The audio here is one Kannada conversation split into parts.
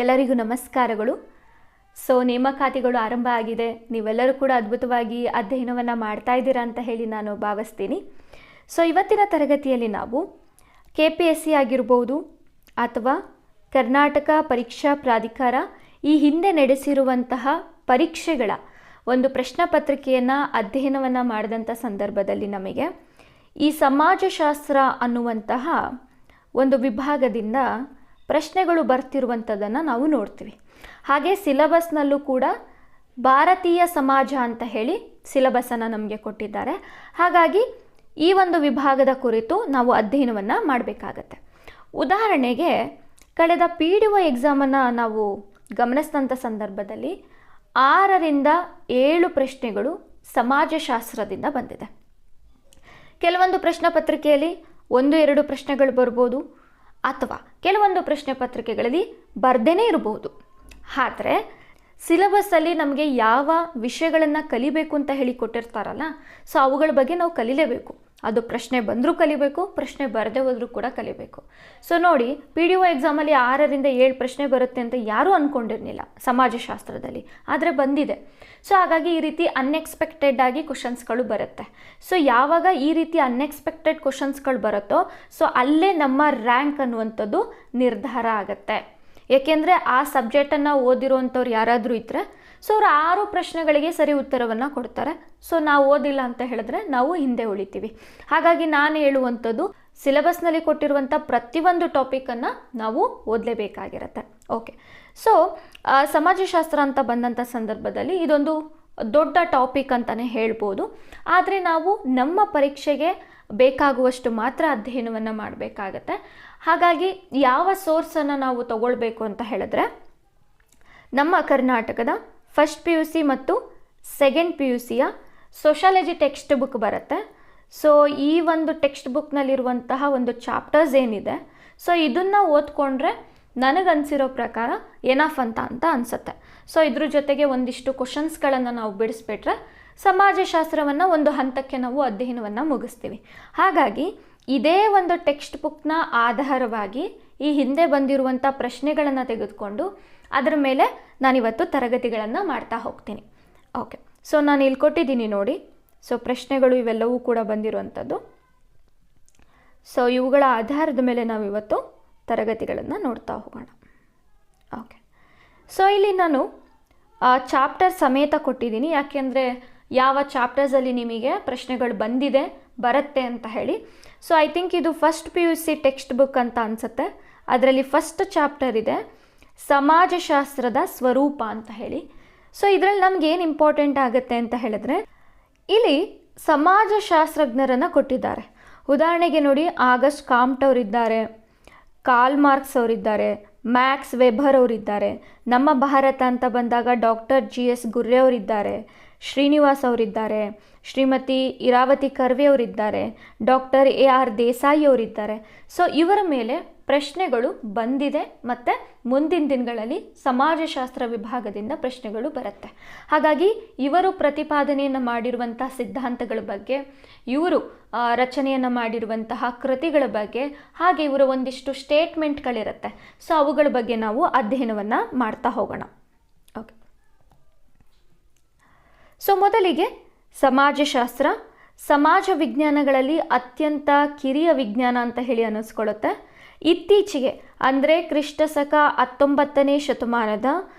ಎಲ್ಲರಿಗೂ ನಮಸ್ಕಾರಗಳು. ನೇಮಕಾತಿಗಳು ಆರಂಭ ಆಗಿದೆ. ನೀವೆಲ್ಲರೂ ಕೂಡ ಅದ್ಭುತವಾಗಿ ಅಧ್ಯಯನವನ್ನು ಮಾಡ್ತಾ ಇದ್ದೀರಾ ಅಂತ ಹೇಳಿ ನಾನು ಭಾವಿಸ್ತೀನಿ. ಇವತ್ತಿನ ತರಗತಿಯಲ್ಲಿ ನಾವು KPSC ಆಗಿರ್ಬೋದು ಅಥವಾ ಕರ್ನಾಟಕ ಪರೀಕ್ಷಾ ಪ್ರಾಧಿಕಾರ ಈ ಹಿಂದೆ ನಡೆಸಿರುವಂತಹ ಪರೀಕ್ಷೆಗಳ ಒಂದು ಪ್ರಶ್ನೆ ಪತ್ರಿಕೆಯನ್ನು ಅಧ್ಯಯನವನ್ನು ಮಾಡಿದಂಥ ಸಂದರ್ಭದಲ್ಲಿ ನಮಗೆ ಈ ಸಮಾಜಶಾಸ್ತ್ರ ಅನ್ನುವಂತಹ ಒಂದು ವಿಭಾಗದಿಂದ ಪ್ರಶ್ನೆಗಳು ಬರ್ತಿರುವಂಥದ್ದನ್ನು ನಾವು ನೋಡ್ತೀವಿ. ಹಾಗೆ ಸಿಲೆಬಸ್ನಲ್ಲೂ ಕೂಡ ಭಾರತೀಯ ಸಮಾಜ ಅಂತ ಹೇಳಿ ಸಿಲೆಬಸನ್ನು ನಮಗೆ ಕೊಟ್ಟಿದ್ದಾರೆ. ಹಾಗಾಗಿ ಈ ಒಂದು ವಿಭಾಗದ ಕುರಿತು ನಾವು ಅಧ್ಯಯನವನ್ನು ಮಾಡಬೇಕಾಗತ್ತೆ. ಉದಾಹರಣೆಗೆ ಕಳೆದ PDO ಎಕ್ಸಾಮನ್ನು ನಾವು ಗಮನಿಸಿದಂಥ ಸಂದರ್ಭದಲ್ಲಿ 6ರಿಂದ 7 ಪ್ರಶ್ನೆಗಳು ಸಮಾಜಶಾಸ್ತ್ರದಿಂದ ಬಂದಿದೆ. ಕೆಲವೊಂದು ಪ್ರಶ್ನೆ ಪತ್ರಿಕೆಯಲ್ಲಿ 1-2 ಪ್ರಶ್ನೆಗಳು ಬರ್ಬೋದು, ಅಥವಾ ಕೆಲವೊಂದು ಪ್ರಶ್ನೆ ಪತ್ರಿಕೆಗಳಲ್ಲಿ ಬರ್ದೇನೇ ಇರಬಹುದು. ಆದರೆ ಸಿಲೆಬಸ್ಸಲ್ಲಿ ನಮಗೆ ಯಾವ ವಿಷಯಗಳನ್ನು ಕಲಿಬೇಕು ಅಂತ ಹೇಳಿ ಕೊಟ್ಟಿರ್ತಾರಲ್ಲ, ಅವುಗಳ ಬಗ್ಗೆ ನಾವು ಕಲಿಲೇಬೇಕು. ಅದು ಪ್ರಶ್ನೆ ಬಂದರೂ ಕಲಿಬೇಕು, ಪ್ರಶ್ನೆ ಬರದೇ ಹೋದರೂ ಕೂಡ ಕಲಿಬೇಕು. ನೋಡಿ, PDO ಎಕ್ಸಾಮಲ್ಲಿ 6ರಿಂದ 7 ಪ್ರಶ್ನೆ ಬರುತ್ತೆ ಅಂತ ಯಾರೂ ಅಂದ್ಕೊಂಡಿರಲಿಲ್ಲ ಸಮಾಜಶಾಸ್ತ್ರದಲ್ಲಿ, ಆದರೆ ಬಂದಿದೆ. ಹಾಗಾಗಿ ಈ ರೀತಿ ಅನ್ಎಕ್ಸ್ಪೆಕ್ಟೆಡ್ ಆಗಿ ಕ್ವಶನ್ಸ್ಗಳು ಬರುತ್ತೆ. ಯಾವಾಗ ಈ ರೀತಿ ಅನ್ಎಕ್ಸ್ಪೆಕ್ಟೆಡ್ ಕ್ವಶನ್ಸ್ಗಳು ಬರುತ್ತೋ ಅಲ್ಲೇ ನಮ್ಮ ರ್ಯಾಂಕ್ ಅನ್ನುವಂಥದ್ದು ನಿರ್ಧಾರ ಆಗುತ್ತೆ. ಏಕೆಂದರೆ ಆ ಸಬ್ಜೆಕ್ಟನ್ನು ಓದಿರುವಂಥವ್ರು ಯಾರಾದರೂ ಇದ್ದರೆ ಅವರು 6 ಪ್ರಶ್ನೆಗಳಿಗೆ ಸರಿ ಉತ್ತರವನ್ನು ಕೊಡ್ತಾರೆ. ನಾವು ಓದಿಲ್ಲ ಅಂತ ಹೇಳಿದ್ರೆ ನಾವು ಹಿಂದೆ ಉಳಿತೀವಿ. ಹಾಗಾಗಿ ನಾನು ಹೇಳುವಂಥದ್ದು ಸಿಲೆಬಸ್ನಲ್ಲಿ ಕೊಟ್ಟಿರುವಂಥ ಪ್ರತಿಯೊಂದು ಟಾಪಿಕನ್ನು ನಾವು ಓದಲೇಬೇಕಾಗಿರುತ್ತೆ. ಓಕೆ, ಸಮಾಜಶಾಸ್ತ್ರ ಅಂತ ಬಂದಂಥ ಸಂದರ್ಭದಲ್ಲಿ ಇದೊಂದು ದೊಡ್ಡ ಟಾಪಿಕ್ ಅಂತಲೇ ಹೇಳ್ಬೋದು. ಆದರೆ ನಾವು ನಮ್ಮ ಪರೀಕ್ಷೆಗೆ ಬೇಕಾಗುವಷ್ಟು ಮಾತ್ರ ಅಧ್ಯಯನವನ್ನು ಮಾಡಬೇಕಾಗತ್ತೆ. ಹಾಗಾಗಿ ಯಾವ ಸೋರ್ಸನ್ನು ನಾವು ತಗೊಳ್ಬೇಕು ಅಂತ ಹೇಳಿದ್ರೆ, ನಮ್ಮ ಕರ್ನಾಟಕದ ಫಸ್ಟ್ PUC ಮತ್ತು ಸೆಕೆಂಡ್ PUCಯ ಸೋಷಾಲಜಿ ಟೆಕ್ಸ್ಟ್ ಬುಕ್ ಬರುತ್ತೆ. ಈ ಒಂದು ಟೆಕ್ಸ್ಟ್ ಬುಕ್ನಲ್ಲಿರುವಂತಹ ಒಂದು ಚಾಪ್ಟರ್ಸ್ ಏನಿದೆ, ಇದನ್ನು ಓದ್ಕೊಂಡ್ರೆ ನನಗನ್ಸಿರೋ ಪ್ರಕಾರ ಎನಫ್ ಅಂತ ಅನಿಸುತ್ತೆ. ಇದ್ರ ಜೊತೆಗೆ ಒಂದಿಷ್ಟು ಕ್ವಶನ್ಸ್ಗಳನ್ನು ನಾವು ಬಿಡಿಸ್ಬಿಟ್ರೆ ಸಮಾಜಶಾಸ್ತ್ರವನ್ನು ಒಂದು ಹಂತಕ್ಕೆ ನಾವು ಅಧ್ಯಯನವನ್ನು ಮುಗಿಸ್ತೀವಿ. ಹಾಗಾಗಿ ಇದೇ ಒಂದು ಟೆಕ್ಸ್ಟ್ ಬುಕ್ನ ಆಧಾರವಾಗಿ ಈ ಹಿಂದೆ ಬಂದಿರುವಂಥ ಪ್ರಶ್ನೆಗಳನ್ನು ತೆಗೆದುಕೊಂಡು ಅದರ ಮೇಲೆ ನಾನಿವತ್ತು ತರಗತಿಗಳನ್ನು ಮಾಡ್ತಾ ಹೋಗ್ತೀನಿ. ಓಕೆ, ನಾನು ಇಲ್ಲಿ ಕೊಟ್ಟಿದ್ದೀನಿ ನೋಡಿ. ಪ್ರಶ್ನೆಗಳು ಇವೆಲ್ಲವೂ ಕೂಡ ಬಂದಿರುವಂಥದ್ದು. ಇವುಗಳ ಆಧಾರದ ಮೇಲೆ ನಾವಿವತ್ತು ತರಗತಿಗಳನ್ನು ನೋಡ್ತಾ ಹೋಗೋಣ. ಓಕೆ, ಇಲ್ಲಿ ನಾನು ಚಾಪ್ಟರ್ ಸಮೇತ ಕೊಟ್ಟಿದ್ದೀನಿ. ಯಾಕೆಂದರೆ ಯಾವ ಚಾಪ್ಟರ್ಸಲ್ಲಿ ನಿಮಗೆ ಪ್ರಶ್ನೆಗಳು ಬರುತ್ತೆ ಅಂತ ಹೇಳಿ. ಐ ಥಿಂಕ್ ಇದು ಫಸ್ಟ್ PUC ಟೆಕ್ಸ್ಟ್ ಬುಕ್ ಅಂತ ಅನಿಸುತ್ತೆ. ಅದರಲ್ಲಿ ಫಸ್ಟ್ ಚಾಪ್ಟರ್ ಇದೆ ಸಮಾಜಶಾಸ್ತ್ರದ ಸ್ವರೂಪ ಅಂತ ಹೇಳಿ. ಇದರಲ್ಲಿ ನಮ್ಗೆ ಏನು ಇಂಪಾರ್ಟೆಂಟ್ ಆಗುತ್ತೆ ಅಂತ ಹೇಳಿದ್ರೆ, ಇಲ್ಲಿ ಸಮಾಜಶಾಸ್ತ್ರಜ್ಞರನ್ನು ಕೊಟ್ಟಿದ್ದಾರೆ. ಉದಾಹರಣೆಗೆ ನೋಡಿ, ಆಗಸ್ಟ್ ಕಾಮ್ಟ್ ಅವರಿದ್ದಾರೆ, ಕಾರ್ಲ್ ಮಾರ್ಕ್ಸ್ ಅವರಿದ್ದಾರೆ, ಮ್ಯಾಕ್ಸ್ ವೆಬರ್ ಅವರಿದ್ದಾರೆ. ನಮ್ಮ ಭಾರತ ಅಂತ ಬಂದಾಗ ಡಾಕ್ಟರ್ GS ಗುರ್ರೆ ಅವರಿದ್ದಾರೆ, ಶ್ರೀನಿವಾಸ್ ಅವರಿದ್ದಾರೆ, ಶ್ರೀಮತಿ ಇರಾವತಿ ಕರ್ವೆ ಅವರಿದ್ದಾರೆ, ಡಾಕ್ಟರ್ AR ದೇಸಾಯಿ ಅವರಿದ್ದಾರೆ. ಇವರ ಮೇಲೆ ಪ್ರಶ್ನೆಗಳು ಬಂದಿದೆ ಮತ್ತು ಮುಂದಿನ ದಿನಗಳಲ್ಲಿ ಸಮಾಜಶಾಸ್ತ್ರ ವಿಭಾಗದಿಂದ ಪ್ರಶ್ನೆಗಳು ಬರುತ್ತೆ. ಹಾಗಾಗಿ ಇವರು ಪ್ರತಿಪಾದನೆಯನ್ನು ಮಾಡಿರುವಂಥ ಸಿದ್ಧಾಂತಗಳ ಬಗ್ಗೆ, ಇವರು ರಚನೆಯನ್ನು ಮಾಡಿರುವಂತಹ ಕೃತಿಗಳ ಬಗ್ಗೆ, ಹಾಗೆ ಇವರ ಒಂದಿಷ್ಟು ಸ್ಟೇಟ್ಮೆಂಟ್ಗಳಿರುತ್ತೆ. ಅವುಗಳ ಬಗ್ಗೆ ನಾವು ಅಧ್ಯಯನವನ್ನು ಮಾಡ್ತಾ ಹೋಗೋಣ. ಓಕೆ, ಮೊದಲಿಗೆ ಸಮಾಜಶಾಸ್ತ್ರ ಸಮಾಜ ವಿಜ್ಞಾನಗಳಲ್ಲಿ ಅತ್ಯಂತ ಕಿರಿಯ ವಿಜ್ಞಾನ ಅಂತ ಹೇಳಿ ಅನ್ನಿಸ್ಕೊಳ್ಳುತ್ತೆ. ಇತ್ತೀಚೆಗೆ ಅಂದರೆ ಕ್ರಿಸ್ತಶಕ 19ನೇ ಶತಮಾನದ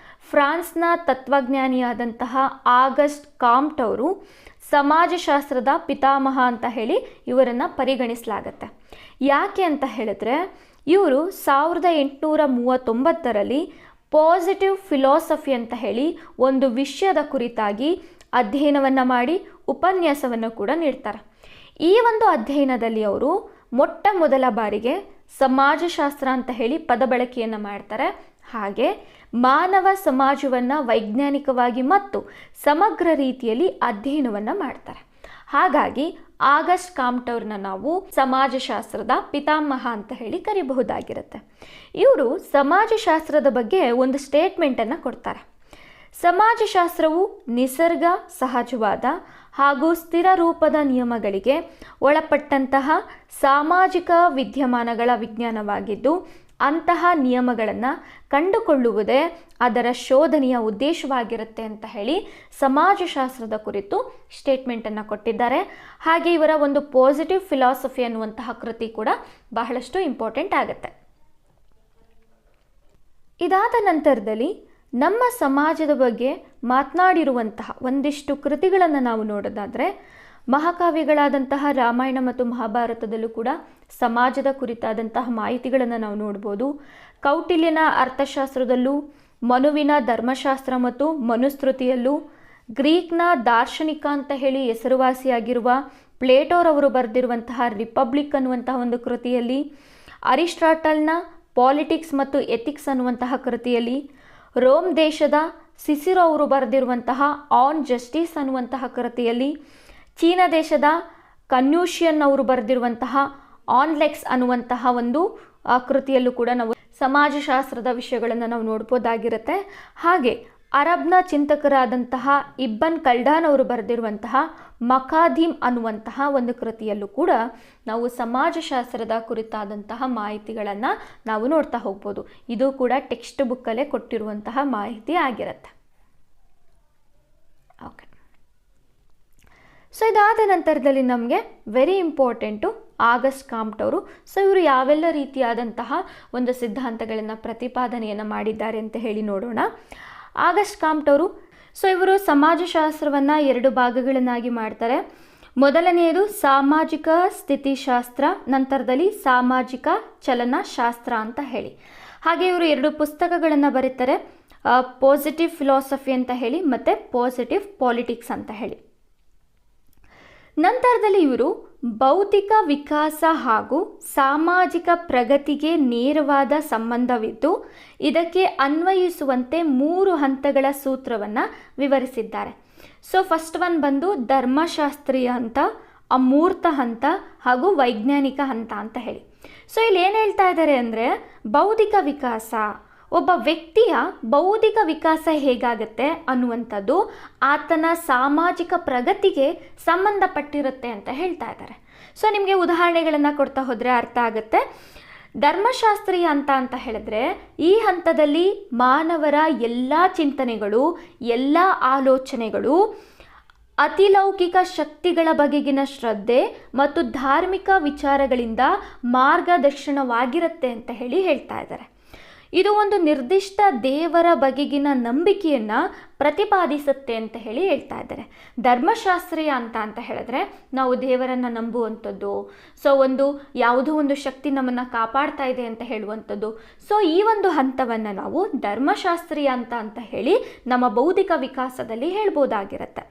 ಫ್ರಾನ್ಸ್ನ ತತ್ವಜ್ಞಾನಿಯಾದಂತಹ ಆಗಸ್ಟ್ ಕಾಮ್ಟ್ ಅವರು ಸಮಾಜಶಾಸ್ತ್ರದ ಪಿತಾಮಹ ಅಂತ ಹೇಳಿ ಇವರನ್ನು ಪರಿಗಣಿಸಲಾಗತ್ತೆ. ಯಾಕೆ ಅಂತ ಹೇಳಿದ್ರೆ, ಇವರು 1839ರಲ್ಲಿ ಪಾಸಿಟಿವ್ ಫಿಲಾಸಫಿ ಅಂತ ಹೇಳಿ ಒಂದು ವಿಷಯದ ಕುರಿತಾಗಿ ಅಧ್ಯಯನವನ್ನು ಮಾಡಿ ಉಪನ್ಯಾಸವನ್ನು ಕೂಡ ನೀಡ್ತಾರೆ. ಈ ಒಂದು ಅಧ್ಯಯನದಲ್ಲಿ ಅವರು ಮೊಟ್ಟ ಮೊದಲ ಬಾರಿಗೆ ಸಮಾಜಶಾಸ್ತ್ರ ಅಂತ ಹೇಳಿ ಪದ ಬಳಕೆಯನ್ನು ಮಾಡ್ತಾರೆ. ಹಾಗೆ ಮಾನವ ಸಮಾಜವನ್ನು ವೈಜ್ಞಾನಿಕವಾಗಿ ಮತ್ತು ಸಮಗ್ರ ರೀತಿಯಲ್ಲಿ ಅಧ್ಯಯನವನ್ನು ಮಾಡ್ತಾರೆ. ಹಾಗಾಗಿ ಆಗಸ್ಟ್ ಕಾಮ್ಟ್ ಅವ್ರನ್ನ ನಾವು ಸಮಾಜಶಾಸ್ತ್ರದ ಪಿತಾಮಹ ಅಂತ ಹೇಳಿ ಕರಿಬಹುದಾಗಿರುತ್ತೆ. ಇವರು ಸಮಾಜಶಾಸ್ತ್ರದ ಬಗ್ಗೆ ಒಂದು ಸ್ಟೇಟ್ಮೆಂಟನ್ನು ಕೊಡ್ತಾರೆ. ಸಮಾಜಶಾಸ್ತ್ರವು ನಿಸರ್ಗ ಸಹಜವಾದ ಹಾಗೂ ಸ್ಥಿರ ರೂಪದ ನಿಯಮಗಳಿಗೆ ಒಳಪಟ್ಟಂತಹ ಸಾಮಾಜಿಕ ವಿದ್ಯಮಾನಗಳ ವಿಜ್ಞಾನವಾಗಿದ್ದು ಅಂತಹ ನಿಯಮಗಳನ್ನು ಕಂಡುಕೊಳ್ಳುವುದೇ ಅದರ ಶೋಧನೆಯ ಉದ್ದೇಶವಾಗಿರುತ್ತೆ ಅಂತ ಹೇಳಿ ಸಮಾಜಶಾಸ್ತ್ರದ ಕುರಿತು ಸ್ಟೇಟ್ಮೆಂಟನ್ನು ಕೊಟ್ಟಿದ್ದಾರೆ. ಹಾಗೆ ಇವರ ಒಂದು ಪಾಸಿಟಿವ್ ಫಿಲಾಸಫಿ ಅನ್ನುವಂತಹ ಕೃತಿ ಕೂಡ ಬಹಳಷ್ಟು ಇಂಪಾರ್ಟೆಂಟ್ ಆಗುತ್ತೆ. ಇದಾದ ನಂತರದಲ್ಲಿ ನಮ್ಮ ಸಮಾಜದ ಬಗ್ಗೆ ಮಾತನಾಡಿರುವಂತಹ ಒಂದಿಷ್ಟು ಕೃತಿಗಳನ್ನು ನಾವು ನೋಡೋದಾದರೆ, ಮಹಾಕಾವ್ಯಗಳಾದಂತಹ ರಾಮಾಯಣ ಮತ್ತು ಮಹಾಭಾರತದಲ್ಲೂ ಕೂಡ ಸಮಾಜದ ಕುರಿತಾದಂತಹ ಮಾಹಿತಿಗಳನ್ನು ನಾವು ನೋಡ್ಬೋದು. ಕೌಟಿಲ್ಯನ ಅರ್ಥಶಾಸ್ತ್ರದಲ್ಲೂ, ಮನುವಿನ ಧರ್ಮಶಾಸ್ತ್ರ ಮತ್ತು ಮನುಸ್ಮೃತಿಯಲ್ಲೂ, ಗ್ರೀಕ್ನ ದಾರ್ಶನಿಕ ಅಂತ ಹೇಳಿ ಹೆಸರುವಾಸಿಯಾಗಿರುವ ಪ್ಲೇಟೋರವರು ಬರೆದಿರುವಂತಹ ರಿಪಬ್ಲಿಕ್ ಅನ್ನುವಂತಹ ಒಂದು ಕೃತಿಯಲ್ಲಿ, ಅರಿಸ್ಟಾಟಲ್ನ ಪಾಲಿಟಿಕ್ಸ್ ಮತ್ತು ಎಥಿಕ್ಸ್ ಅನ್ನುವಂತಹ ಕೃತಿಯಲ್ಲಿ, ರೋಮ್ ದೇಶದ ಸಿಸಿರೋ ಅವರು ಬರೆದಿರುವಂತಹ ಆನ್ ಜಸ್ಟಿಸ್ ಅನ್ನುವಂತಹ ಕೃತಿಯಲ್ಲಿ, ಚೀನಾ ದೇಶದ ಕನ್ಫ್ಯೂಷಿಯನ್ ಅವರು ಬರೆದಿರುವಂತಹ ಆನ್ ಲೆಕ್ಸ್ ಅನ್ನುವಂತಹ ಒಂದು ಕೃತಿಯಲ್ಲೂ ಕೂಡ ನಾವು ಸಮಾಜಶಾಸ್ತ್ರದ ವಿಷಯಗಳನ್ನು ನಾವು ನೋಡ್ಬೋದಾಗಿರುತ್ತೆ. ಹಾಗೆ ಅರಬ್ನ ಚಿಂತಕರಾದಂತಹ ಇಬ್ಬನ್ ಖಲ್ಡಾನ್ ಅವರು ಬರೆದಿರುವಂತಹ ಮಕಾದೀಮ್ ಅನ್ನುವಂತಹ ಒಂದು ಕೃತಿಯಲ್ಲೂ ಕೂಡ ನಾವು ಸಮಾಜಶಾಸ್ತ್ರದ ಕುರಿತಾದಂತಹ ಮಾಹಿತಿಗಳನ್ನು ನಾವು ನೋಡ್ತಾ ಹೋಗ್ಬೋದು. ಇದು ಕೂಡ ಟೆಕ್ಸ್ಟ್ ಬುಕ್ಕಲ್ಲೇ ಕೊಟ್ಟಿರುವಂತಹ ಮಾಹಿತಿ ಆಗಿರುತ್ತೆ. ಓಕೆ, ಸೊ ಇದಾದ ನಂತರದಲ್ಲಿ ನಮಗೆ ವೆರಿ ಇಂಪಾರ್ಟೆಂಟು ಆಗಸ್ಟ್ ಕಾಮ್ಟ್ ಅವರು. ಸೊ ಇವರು ಯಾವೆಲ್ಲ ರೀತಿಯಾದಂತಹ ಒಂದು ಸಿದ್ಧಾಂತಗಳನ್ನು ಪ್ರತಿಪಾದನೆಯನ್ನು ಮಾಡಿದ್ದಾರೆ ಅಂತ ಹೇಳಿ ನೋಡೋಣ. ಆಗಸ್ಟ್ ಕಾಮ್ಟ್ ಅವರು, ಸೊ ಇವರು ಸಮಾಜಶಾಸ್ತ್ರವನ್ನು 2 ಭಾಗಗಳನ್ನಾಗಿ ಮಾಡ್ತಾರೆ. ಮೊದಲನೆಯದು ಸಾಮಾಜಿಕ ಸ್ಥಿತಿಶಾಸ್ತ್ರ, ನಂತರದಲ್ಲಿ ಸಾಮಾಜಿಕ ಚಲನಶಾಸ್ತ್ರ ಅಂತ ಹೇಳಿ. ಹಾಗೆ ಇವರು 2 ಪುಸ್ತಕಗಳನ್ನು ಬರೀತಾರೆ, ಪಾಸಿಟಿವ್ ಫಿಲಾಸಫಿ ಅಂತ ಹೇಳಿ ಮತ್ತು ಪಾಸಿಟಿವ್ ಪಾಲಿಟಿಕ್ಸ್ ಅಂತ ಹೇಳಿ. ನಂತರದಲ್ಲಿ ಇವರು ಬೌದ್ಧಿಕ ವಿಕಾಸ ಹಾಗೂ ಸಾಮಾಜಿಕ ಪ್ರಗತಿಗೆ ನೇರವಾದ ಸಂಬಂಧವಿದ್ದು ಇದಕ್ಕೆ ಅನ್ವಯಿಸುವಂತೆ 3 ಹಂತಗಳ ಸೂತ್ರವನ್ನು ವಿವರಿಸಿದ್ದಾರೆ. ಸೊ ಫಸ್ಟ್ ಒನ್ ಬಂದು ಧರ್ಮಶಾಸ್ತ್ರೀಯ ಹಂತ, ಅಮೂರ್ತ ಹಂತ ಹಾಗೂ ವೈಜ್ಞಾನಿಕ ಹಂತ ಅಂತ ಹೇಳಿ. ಸೊ ಇಲ್ಲಿ ಏನು ಹೇಳ್ತಾ ಇದ್ದಾರೆ ಅಂದರೆ, ಬೌದ್ಧಿಕ ವಿಕಾಸ, ಒಬ್ಬ ವ್ಯಕ್ತಿಯ ಬೌದ್ಧಿಕ ವಿಕಾಸ ಹೇಗಾಗುತ್ತೆ ಅನ್ನುವಂಥದ್ದು ಆತನ ಸಾಮಾಜಿಕ ಪ್ರಗತಿಗೆ ಸಂಬಂಧಪಟ್ಟಿರುತ್ತೆ ಅಂತ ಹೇಳ್ತಾ ಇದ್ದಾರೆ. ಸೊ ನಿಮಗೆ ಉದಾಹರಣೆಗಳನ್ನು ಕೊಡ್ತಾ ಹೋದರೆ ಅರ್ಥ ಆಗುತ್ತೆ. ಧರ್ಮಶಾಸ್ತ್ರೀಯ ಹಂತ ಅಂತ ಹೇಳಿದ್ರೆ, ಈ ಹಂತದಲ್ಲಿ ಮಾನವರ ಎಲ್ಲ ಚಿಂತನೆಗಳು, ಎಲ್ಲ ಆಲೋಚನೆಗಳು ಅತಿಲೌಕಿಕ ಶಕ್ತಿಗಳ ಬಗೆಗಿನ ಶ್ರದ್ಧೆ ಮತ್ತು ಧಾರ್ಮಿಕ ವಿಚಾರಗಳಿಂದ ಮಾರ್ಗದರ್ಶನವಾಗಿರುತ್ತೆ ಅಂತ ಹೇಳಿ ಹೇಳ್ತಾ ಇದ್ದಾರೆ. ಇದು ಒಂದು ನಿರ್ದಿಷ್ಟ ದೇವರ ಬಗೆಗಿನ ನಂಬಿಕೆಯನ್ನು ಪ್ರತಿಪಾದಿಸುತ್ತೆ ಅಂತ ಹೇಳಿ ಹೇಳ್ತಾ ಇದ್ದಾರೆ. ಧರ್ಮಶಾಸ್ತ್ರೀಯ ಅಂತ ಹೇಳಿದ್ರೆ ನಾವು ದೇವರನ್ನು ನಂಬುವಂಥದ್ದು, ಸೊ ಯಾವುದೋ ಒಂದು ಶಕ್ತಿ ನಮ್ಮನ್ನು ಕಾಪಾಡ್ತಾ ಇದೆ ಅಂತ ಹೇಳುವಂಥದ್ದು. ಸೊ ಈ ಒಂದು ಹಂತವನ್ನು ನಾವು ಧರ್ಮಶಾಸ್ತ್ರೀಯ ಅಂತ ಹೇಳಿ ನಮ್ಮ ಬೌದ್ಧಿಕ ವಿಕಾಸದಲ್ಲಿ ಹೇಳ್ಬೋದಾಗಿರುತ್ತೆ.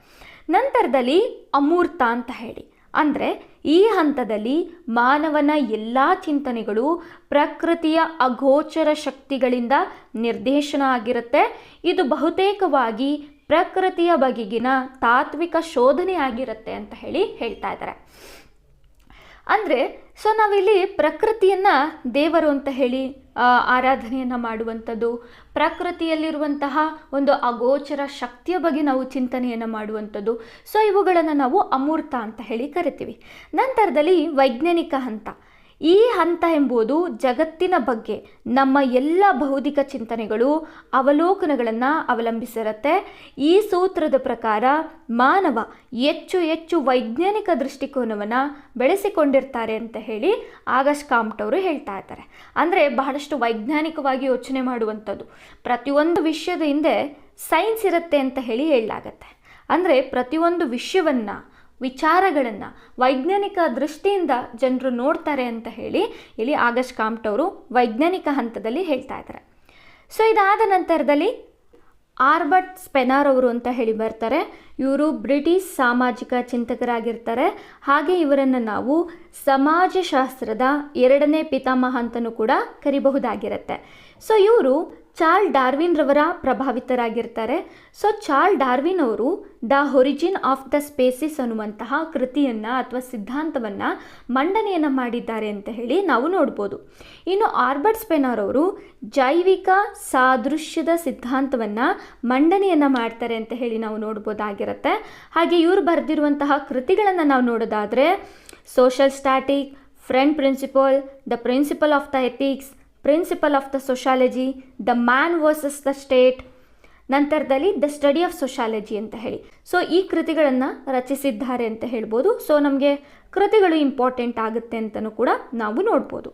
ನಂತರದಲ್ಲಿ ಅಮೂರ್ತ ಅಂತ ಹೇಳಿ, ಅಂದರೆ ಈ ಹಂತದಲ್ಲಿ ಮಾನವನ ಎಲ್ಲ ಚಿಂತನೆಗಳು ಪ್ರಕೃತಿಯ ಅಗೋಚರ ಶಕ್ತಿಗಳಿಂದ ನಿರ್ದೇಶನ ಆಗಿರುತ್ತೆ. ಇದು ಬಹುತೇಕವಾಗಿ ಪ್ರಕೃತಿಯ ಬಗೆಗಿನ ತಾತ್ವಿಕ ಶೋಧನೆ ಆಗಿರುತ್ತೆ ಅಂತ ಹೇಳಿ ಹೇಳ್ತಾ ಇದ್ದಾರೆ. ಅಂದರೆ ಸೊ ನಾವಿಲ್ಲಿ ಪ್ರಕೃತಿಯನ್ನು ದೇವರು ಅಂತ ಹೇಳಿ ಆರಾಧನೆಯನ್ನು ಮಾಡುವಂಥದ್ದು, ಪ್ರಕೃತಿಯಲ್ಲಿರುವಂತಹ ಒಂದು ಅಗೋಚರ ಶಕ್ತಿಯ ಬಗ್ಗೆ ನಾವು ಚಿಂತನೆಯನ್ನು ಮಾಡುವಂಥದ್ದು. ಸೊ ಇವುಗಳನ್ನು ನಾವು ಅಮೂರ್ತ ಅಂತ ಹೇಳಿ ಕರಿತೀವಿ. ನಂತರದಲ್ಲಿ ವೈಜ್ಞಾನಿಕ ಹಂತ. ಈ ಹಂತ ಎಂಬುದು ಜಗತ್ತಿನ ಬಗ್ಗೆ ನಮ್ಮ ಎಲ್ಲ ಬೌದ್ಧಿಕ ಚಿಂತನೆಗಳು, ಅವಲೋಕನಗಳನ್ನು ಅವಲಂಬಿಸಿರುತ್ತೆ. ಈ ಸೂತ್ರದ ಪ್ರಕಾರ ಮಾನವ ಹೆಚ್ಚು ವೈಜ್ಞಾನಿಕ ದೃಷ್ಟಿಕೋನವನ್ನು ಬೆಳೆಸಿಕೊಂಡಿರ್ತಾರೆ ಅಂತ ಹೇಳಿ ಆಗಸ್ಟ್ ಕಾಮ್ಟ್ ಅವರು ಹೇಳ್ತಾ ಇದ್ದಾರೆ. ಅಂದರೆ ಬಹಳಷ್ಟು ವೈಜ್ಞಾನಿಕವಾಗಿ ಯೋಚನೆ ಮಾಡುವಂಥದ್ದು, ಪ್ರತಿಯೊಂದು ವಿಷಯದ ಹಿಂದೆ ಸೈನ್ಸ್ ಇರುತ್ತೆ ಅಂತ ಹೇಳಿ ಹೇಳಲಾಗತ್ತೆ. ಅಂದರೆ ಪ್ರತಿಯೊಂದು ವಿಚಾರಗಳನ್ನು ವೈಜ್ಞಾನಿಕ ದೃಷ್ಟಿಯಿಂದ ಜನರು ನೋಡ್ತಾರೆ ಅಂತ ಹೇಳಿ ಇಲ್ಲಿ ಆಗಸ್ಟ್ ಕಾಮ್ಟ್ ಅವರು ವೈಜ್ಞಾನಿಕ ಹಂತದಲ್ಲಿ ಹೇಳ್ತಾ ಇದ್ದಾರೆ. ಸೊ ಇದಾದ ನಂತರದಲ್ಲಿ ಆಲ್ಬರ್ಟ್ ಸ್ಪೆನರ್ ಅವರು ಅಂತ ಹೇಳಿ ಬರ್ತಾರೆ. ಇವರು ಬ್ರಿಟಿಷ್ ಸಾಮಾಜಿಕ ಚಿಂತಕರಾಗಿರ್ತಾರೆ. ಹಾಗೆ ಇವರನ್ನು ನಾವು ಸಮಾಜಶಾಸ್ತ್ರದ 2ನೇ ಪಿತಾಮಹ ಅಂತಲೂ ಕೂಡ ಕರಿಬಹುದಾಗಿರುತ್ತೆ. ಸೊ ಇವರು ಚಾರ್ಲ್ಸ್ ಡಾರ್ವಿನ್ ರವರ ಪ್ರಭಾವಿತರಾಗಿರ್ತಾರೆ. ಸೊ ಚಾರ್ಲ್ಸ್ ಡಾರ್ವಿನ್ ಅವರು the origin of the species ಅನ್ನುವಂತಹ ಕೃತಿಯನ್ನು ಅಥವಾ ಸಿದ್ಧಾಂತವನ್ನು ಮಂಡನೆಯನ್ನು ಮಾಡಿದ್ದಾರೆ ಅಂತ ಹೇಳಿ ನಾವು ನೋಡ್ಬೋದು. ಇನ್ನು ಆಲ್ಬರ್ಟ್ ಸ್ಪೆನರ್ ಅವರು ಜೈವಿಕ ಸಾದೃಶ್ಯದ ಸಿದ್ಧಾಂತವನ್ನು ಮಂಡನೆಯನ್ನು ಮಾಡ್ತಾರೆ ಅಂತ ಹೇಳಿ ನಾವು ನೋಡ್ಬೋದಾಗಿರುತ್ತೆ. ಹಾಗೆ ಇವರು ಬರೆದಿರುವಂತಹ ಕೃತಿಗಳನ್ನು ನಾವು ನೋಡೋದಾದರೆ social static, friend principle, the principle of the ethics, principle of the sociology, the man versus the state, ನಂತರದಲ್ಲಿ ದ ಸ್ಟಡಿ ಆಫ್ ಸೋಷಾಲಜಿ ಅಂತ ಹೇಳಿ. ಸೊ ಈ ಕೃತಿಗಳನ್ನು ರಚಿಸಿದ್ದಾರೆ ಅಂತ ಹೇಳ್ಬೋದು. ಸೊ ನಮಗೆ ಕೃತಿಗಳು ಇಂಪಾರ್ಟೆಂಟ್ ಆಗುತ್ತೆ ಅಂತಲೂ ಕೂಡ ನಾವು ನೋಡ್ಬೋದು.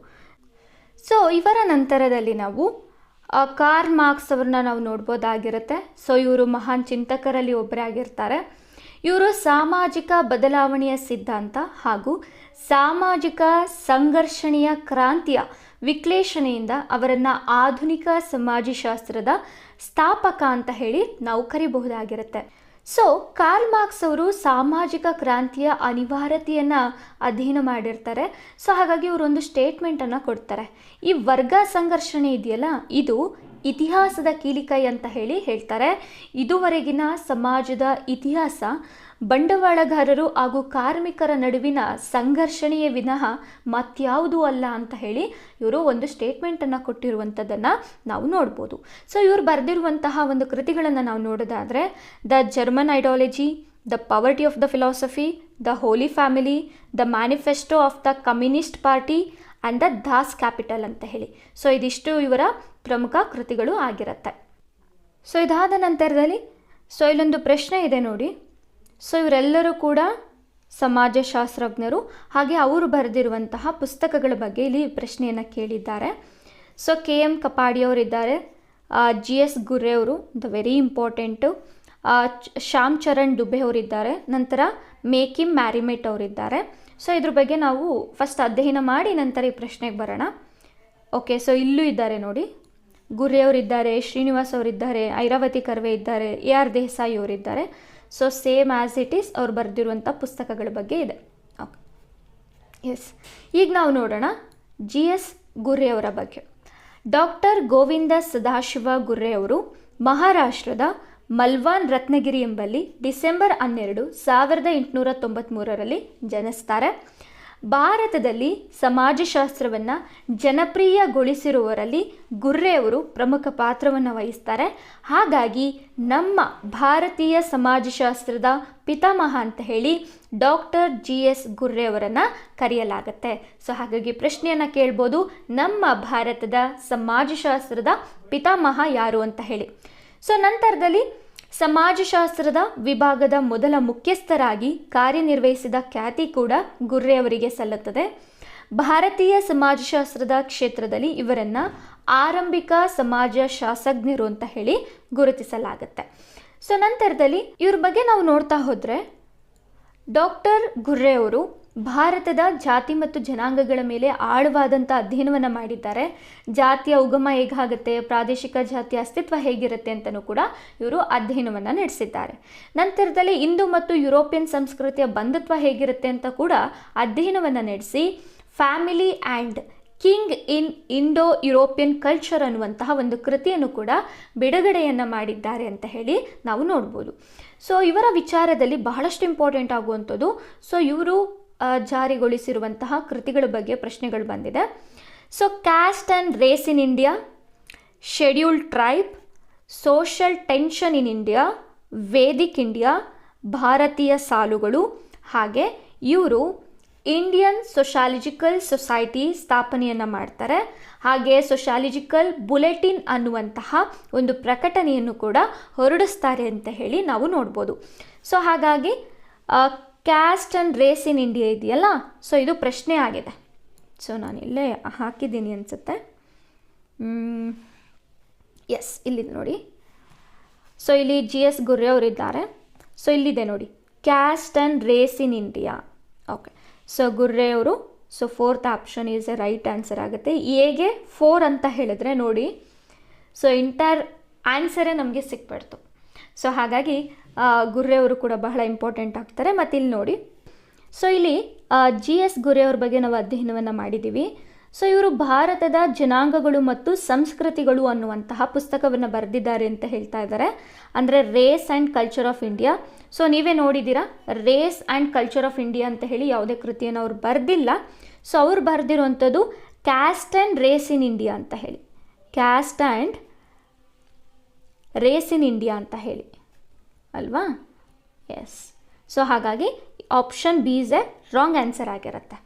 ಸೊ ಇವರ ನಂತರದಲ್ಲಿ ನಾವು ಕಾರ್ಲ್ ಮಾರ್ಕ್ಸ್ ಅವ್ರನ್ನ ನಾವು ನೋಡ್ಬೋದಾಗಿರುತ್ತೆ. ಸೊ ಇವರು ಮಹಾನ್ ಚಿಂತಕರಲ್ಲಿ ಒಬ್ಬರಾಗಿರ್ತಾರೆ. ಇವರು ಸಾಮಾಜಿಕ ಬದಲಾವಣೆಯ ಸಿದ್ಧಾಂತ ಹಾಗೂ ಸಾಮಾಜಿಕ ಸಂಘರ್ಷಣೆಯ ಕ್ರಾಂತಿಯ ವಿಶ್ಲೇಷಣೆಯಿಂದ ಅವರನ್ನು ಆಧುನಿಕ ಸಮಾಜಶಾಸ್ತ್ರದ ಸ್ಥಾಪಕ ಅಂತ ಹೇಳಿ ನಾವು ಕರಿಬಹುದಾಗಿರುತ್ತೆ. ಸೊ ಕಾರ್ಲ್ ಮಾರ್ಕ್ಸ್ ಅವರು ಸಾಮಾಜಿಕ ಕ್ರಾಂತಿಯ ಅನಿವಾರ್ಯತೆಯನ್ನು ಅಧ್ಯಯನ ಮಾಡಿರ್ತಾರೆ. ಸೊ ಹಾಗಾಗಿ ಇವರೊಂದು ಸ್ಟೇಟ್ಮೆಂಟನ್ನು ಕೊಡ್ತಾರೆ. ಈ ವರ್ಗ ಸಂಘರ್ಷಣೆ ಇದೆಯಲ್ಲ, ಇದು ಇತಿಹಾಸದ ಕೀಲಿಕೈ ಅಂತ ಹೇಳಿ ಹೇಳ್ತಾರೆ. ಇದುವರೆಗಿನ ಸಮಾಜದ ಇತಿಹಾಸ ಬಂಡವಾಳಗಾರರು ಹಾಗೂ ಕಾರ್ಮಿಕರ ನಡುವಿನ ಸಂಘರ್ಷಣೆಯೇ ವಿನಃ ಮತ್ಯಾವುದೂ ಅಲ್ಲ ಅಂತ ಹೇಳಿ ಇವರು ಒಂದು ಸ್ಟೇಟ್ಮೆಂಟನ್ನು ಕೊಟ್ಟಿರುವಂಥದ್ದನ್ನು ನಾವು ನೋಡ್ಬೋದು. ಸೊ ಇವರು ಬರೆದಿರುವಂತಹ ಒಂದು ಕೃತಿಗಳನ್ನು ನಾವು ನೋಡೋದಾದರೆ the German ideology, the ಪವರ್ಟಿ of the philosophy, the Holi family, the manifesto of the communist party and the Das capital ಅಂತ ಹೇಳಿ. ಸೊ ಇದಿಷ್ಟು ಇವರ ಪ್ರಮುಖ ಕೃತಿಗಳು ಆಗಿರುತ್ತೆ. ಸೊ ಇದಾದ ನಂತರದಲ್ಲಿ ಇಲ್ಲೊಂದು ಪ್ರಶ್ನೆ ಇದೆ ನೋಡಿ. ಸೊ ಇವರೆಲ್ಲರೂ ಕೂಡ ಸಮಾಜಶಾಸ್ತ್ರಜ್ಞರು, ಹಾಗೆ ಅವರು ಬರೆದಿರುವಂತಹ ಪುಸ್ತಕಗಳ ಬಗ್ಗೆ ಇಲ್ಲಿ ಪ್ರಶ್ನೆಯನ್ನು ಕೇಳಿದ್ದಾರೆ. ಸೊ KM ಕಪಾಡಿ ಅವರಿದ್ದಾರೆ, GS ಗುರ್ರೆ ಅವರು the very important, Shyam Charan Dubey ಅವರಿದ್ದಾರೆ, ನಂತರ ಮೇಕಿಮ್ ಮ್ಯಾರಿಮೇಟ್ ಅವರಿದ್ದಾರೆ. ಸೊ ಇದ್ರ ಬಗ್ಗೆ ನಾವು ಫಸ್ಟ್ ಅಧ್ಯಯನ ಮಾಡಿ ನಂತರ ಈ ಪ್ರಶ್ನೆಗೆ ಬರೋಣ. ಓಕೆ, ಸೊ ಇಲ್ಲೂ ಇದ್ದಾರೆ ನೋಡಿ, ಗುರ್ರೆ ಅವರಿದ್ದಾರೆ, ಶ್ರೀನಿವಾಸ್ ಅವರಿದ್ದಾರೆ, ಐರಾವತಿ ಕರ್ವೆ ಇದ್ದಾರೆ, AR ದೇಸಾಯಿ ಅವರಿದ್ದಾರೆ. So same as it is ಅವ್ರು ಬರೆದಿರುವಂಥ ಪುಸ್ತಕಗಳ ಬಗ್ಗೆ ಇದೆ. ಓಕೆ, ಎಸ್, ಈಗ ನಾವು ನೋಡೋಣ GS ಗುರ್ರೆ ಅವರ ಬಗ್ಗೆ. ಡಾಕ್ಟರ್ ಗೋವಿಂದ ಸದಾಶಿವ ಗುರ್ರೆ ಅವರು ಮಹಾರಾಷ್ಟ್ರದ ಮಲ್ವಾನ್ ರತ್ನಗಿರಿ ಎಂಬಲ್ಲಿ ಡಿಸೆಂಬರ್ 12, 1893ರಲ್ಲಿ ಜನಿಸ್ತಾರೆ. ಭಾರತದಲ್ಲಿ ಸಮಾಜಶಾಸ್ತ್ರವನ್ನು ಜನಪ್ರಿಯಗೊಳಿಸಿರುವವರಲ್ಲಿ ಗುರ್ರೆ ಅವರು ಪ್ರಮುಖ ಪಾತ್ರವನ್ನು ವಹಿಸ್ತಾರೆ. ಹಾಗಾಗಿ ನಮ್ಮ ಭಾರತೀಯ ಸಮಾಜಶಾಸ್ತ್ರದ ಪಿತಾಮಹ ಅಂತ ಹೇಳಿ ಡಾಕ್ಟರ್ GS ಗುರ್ರೆ ಅವರನ್ನು ಕರೆಯಲಾಗುತ್ತೆ. ಸೊ ಹಾಗಾಗಿ ಪ್ರಶ್ನೆಯನ್ನು ಕೇಳ್ಬೋದು, ನಮ್ಮ ಭಾರತದ ಸಮಾಜಶಾಸ್ತ್ರದ ಪಿತಾಮಹ ಯಾರು ಅಂತ ಹೇಳಿ. ಸೊ ನಂತರದಲ್ಲಿ ಸಮಾಜಶಾಸ್ತ್ರದ ವಿಭಾಗದ ಮೊದಲ ಮುಖ್ಯಸ್ಥರಾಗಿ ಕಾರ್ಯನಿರ್ವಹಿಸಿದ ಖ್ಯಾತಿ ಕೂಡ ಗುರ್ರೆ ಅವರಿಗೆ ಸಲ್ಲುತ್ತದೆ. ಭಾರತೀಯ ಸಮಾಜಶಾಸ್ತ್ರದ ಕ್ಷೇತ್ರದಲ್ಲಿ ಇವರನ್ನು ಆರಂಭಿಕ ಸಮಾಜಶಾಸ್ತ್ರಜ್ಞರು ಅಂತ ಹೇಳಿ ಗುರುತಿಸಲಾಗುತ್ತೆ. ಸೊ ನಂತರದಲ್ಲಿ ಇವ್ರ ಬಗ್ಗೆ ನಾವು ನೋಡ್ತಾ ಹೋದರೆ ಡಾಕ್ಟರ್ ಗುರ್ರೆ ಅವರು ಭಾರತದ ಜಾತಿ ಮತ್ತು ಜನಾಂಗಗಳ ಮೇಲೆ ಆಳವಾದಂಥ ಅಧ್ಯಯನವನ್ನು ಮಾಡಿದ್ದಾರೆ. ಜಾತಿಯ ಉಗಮ ಹೇಗಾಗುತ್ತೆ, ಪ್ರಾದೇಶಿಕ ಜಾತಿಯ ಅಸ್ತಿತ್ವ ಹೇಗಿರುತ್ತೆ ಅಂತಲೂ ಕೂಡ ಇವರು ಅಧ್ಯಯನವನ್ನು ನಡೆಸಿದ್ದಾರೆ. ನಂತರದಲ್ಲಿ ಇಂದು ಮತ್ತು ಯುರೋಪಿಯನ್ ಸಂಸ್ಕೃತಿಯ ಬಂಧುತ್ವ ಹೇಗಿರುತ್ತೆ ಅಂತ ಕೂಡ ಅಧ್ಯಯನವನ್ನು ನಡೆಸಿ family and king in Indo European culture ಅನ್ನುವಂತಹ ಒಂದು ಕೃತಿಯನ್ನು ಕೂಡ ಬಿಡುಗಡೆಯನ್ನು ಮಾಡಿದ್ದಾರೆ ಅಂತ ಹೇಳಿ ನಾವು ನೋಡ್ಬೋದು. ಸೊ ಇವರ ವಿಚಾರದಲ್ಲಿ ಬಹಳಷ್ಟು ಇಂಪಾರ್ಟೆಂಟ್ ಆಗುವಂಥದ್ದು, ಸೊ ಇವರು ಜಾರಿಗೊಳಿಸಿರುವಂತಹ ಕೃತಿಗಳ ಬಗ್ಗೆ ಪ್ರಶ್ನೆಗಳು ಬಂದಿದೆ. So caste and race in India, scheduled tribe, social tension in India, Vedic India, ಭಾರತೀಯ ಸಾಲುಗಳು, ಹಾಗೆ ಇವರು ಇಂಡಿಯನ್ ಸೋಷಾಲಜಿಕಲ್ ಸೊಸೈಟಿ ಸ್ಥಾಪನೆಯನ್ನು ಮಾಡ್ತಾರೆ. ಹಾಗೆ ಸೋಷಾಲಜಿಕಲ್ ಬುಲೆಟಿನ್ ಅನ್ನುವಂತಹ ಒಂದು ಪ್ರಕಟಣೆಯನ್ನು ಕೂಡ ಹೊರಡಿಸ್ತಾರೆ ಅಂತ ಹೇಳಿ ನಾವು ನೋಡ್ಬೋದು. ಸೊ ಹಾಗಾಗಿ caste and race in India ಇದೆಯಲ್ಲ, ಸೊ ಇದು ಪ್ರಶ್ನೆ ಆಗಿದೆ. ಸೊ ನಾನು ಇಲ್ಲೇ ಹಾಕಿದ್ದೀನಿ ಅನಿಸುತ್ತೆ. ಎಸ್, ಇಲ್ಲಿದೆ ನೋಡಿ. ಸೊ ಇಲ್ಲಿ GS ಗುರ್ರೆ ಅವರಿದ್ದಾರೆ. ಸೊ ಇಲ್ಲಿದೆ ನೋಡಿ, caste and race in India. Okay, so ಗುರ್ರೆ ಅವರು, so 4th option is A right answer ಆಗುತ್ತೆ. ಎಗೆ 4 ಅಂತ ಹೇಳಿದ್ರೆ ನೋಡಿ, ಸೊ ಇಂಟರ್ ಆನ್ಸರೇ ನಮಗೆ ಸಿಕ್ಬಿಡ್ತು. ಸೊ ಹಾಗಾಗಿ ಗುರ್ರೆ ಅವರು ಕೂಡ ಬಹಳ ಇಂಪಾರ್ಟೆಂಟ್ ಆಗ್ತಾರೆ. ಮತ್ತು ಇಲ್ಲಿ ನೋಡಿ, ಸೊ ಇಲ್ಲಿ GS ಗುರ್ರೆ ಅವ್ರ ಬಗ್ಗೆ ನಾವು ಅಧ್ಯಯನವನ್ನು ಮಾಡಿದ್ದೀವಿ. ಸೊ ಇವರು ಭಾರತದ ಜನಾಂಗಗಳು ಮತ್ತು ಸಂಸ್ಕೃತಿಗಳು ಅನ್ನುವಂತಹ ಪುಸ್ತಕವನ್ನು ಬರೆದಿದ್ದಾರೆ ಅಂತ ಹೇಳ್ತಾ ಇದ್ದಾರೆ. ಅಂದರೆ race and culture of India. So ನೀವೇ ನೋಡಿದ್ದೀರಾ, race and culture of India ಅಂತ ಹೇಳಿ ಯಾವುದೇ ಕೃತಿಯನ್ನು ಅವ್ರು ಬರೆದಿಲ್ಲ. ಸೊ ಅವ್ರು ಬರೆದಿರುವಂಥದ್ದು caste and race in India ಅಂತ ಹೇಳಿ, caste and race in India ಅಂತ ಹೇಳಿ ಅಲ್ವಾ? ಎಸ್. ಸೊ ಹಾಗಾಗಿ option B is a wrong answer ಆಗಿರುತ್ತೆ.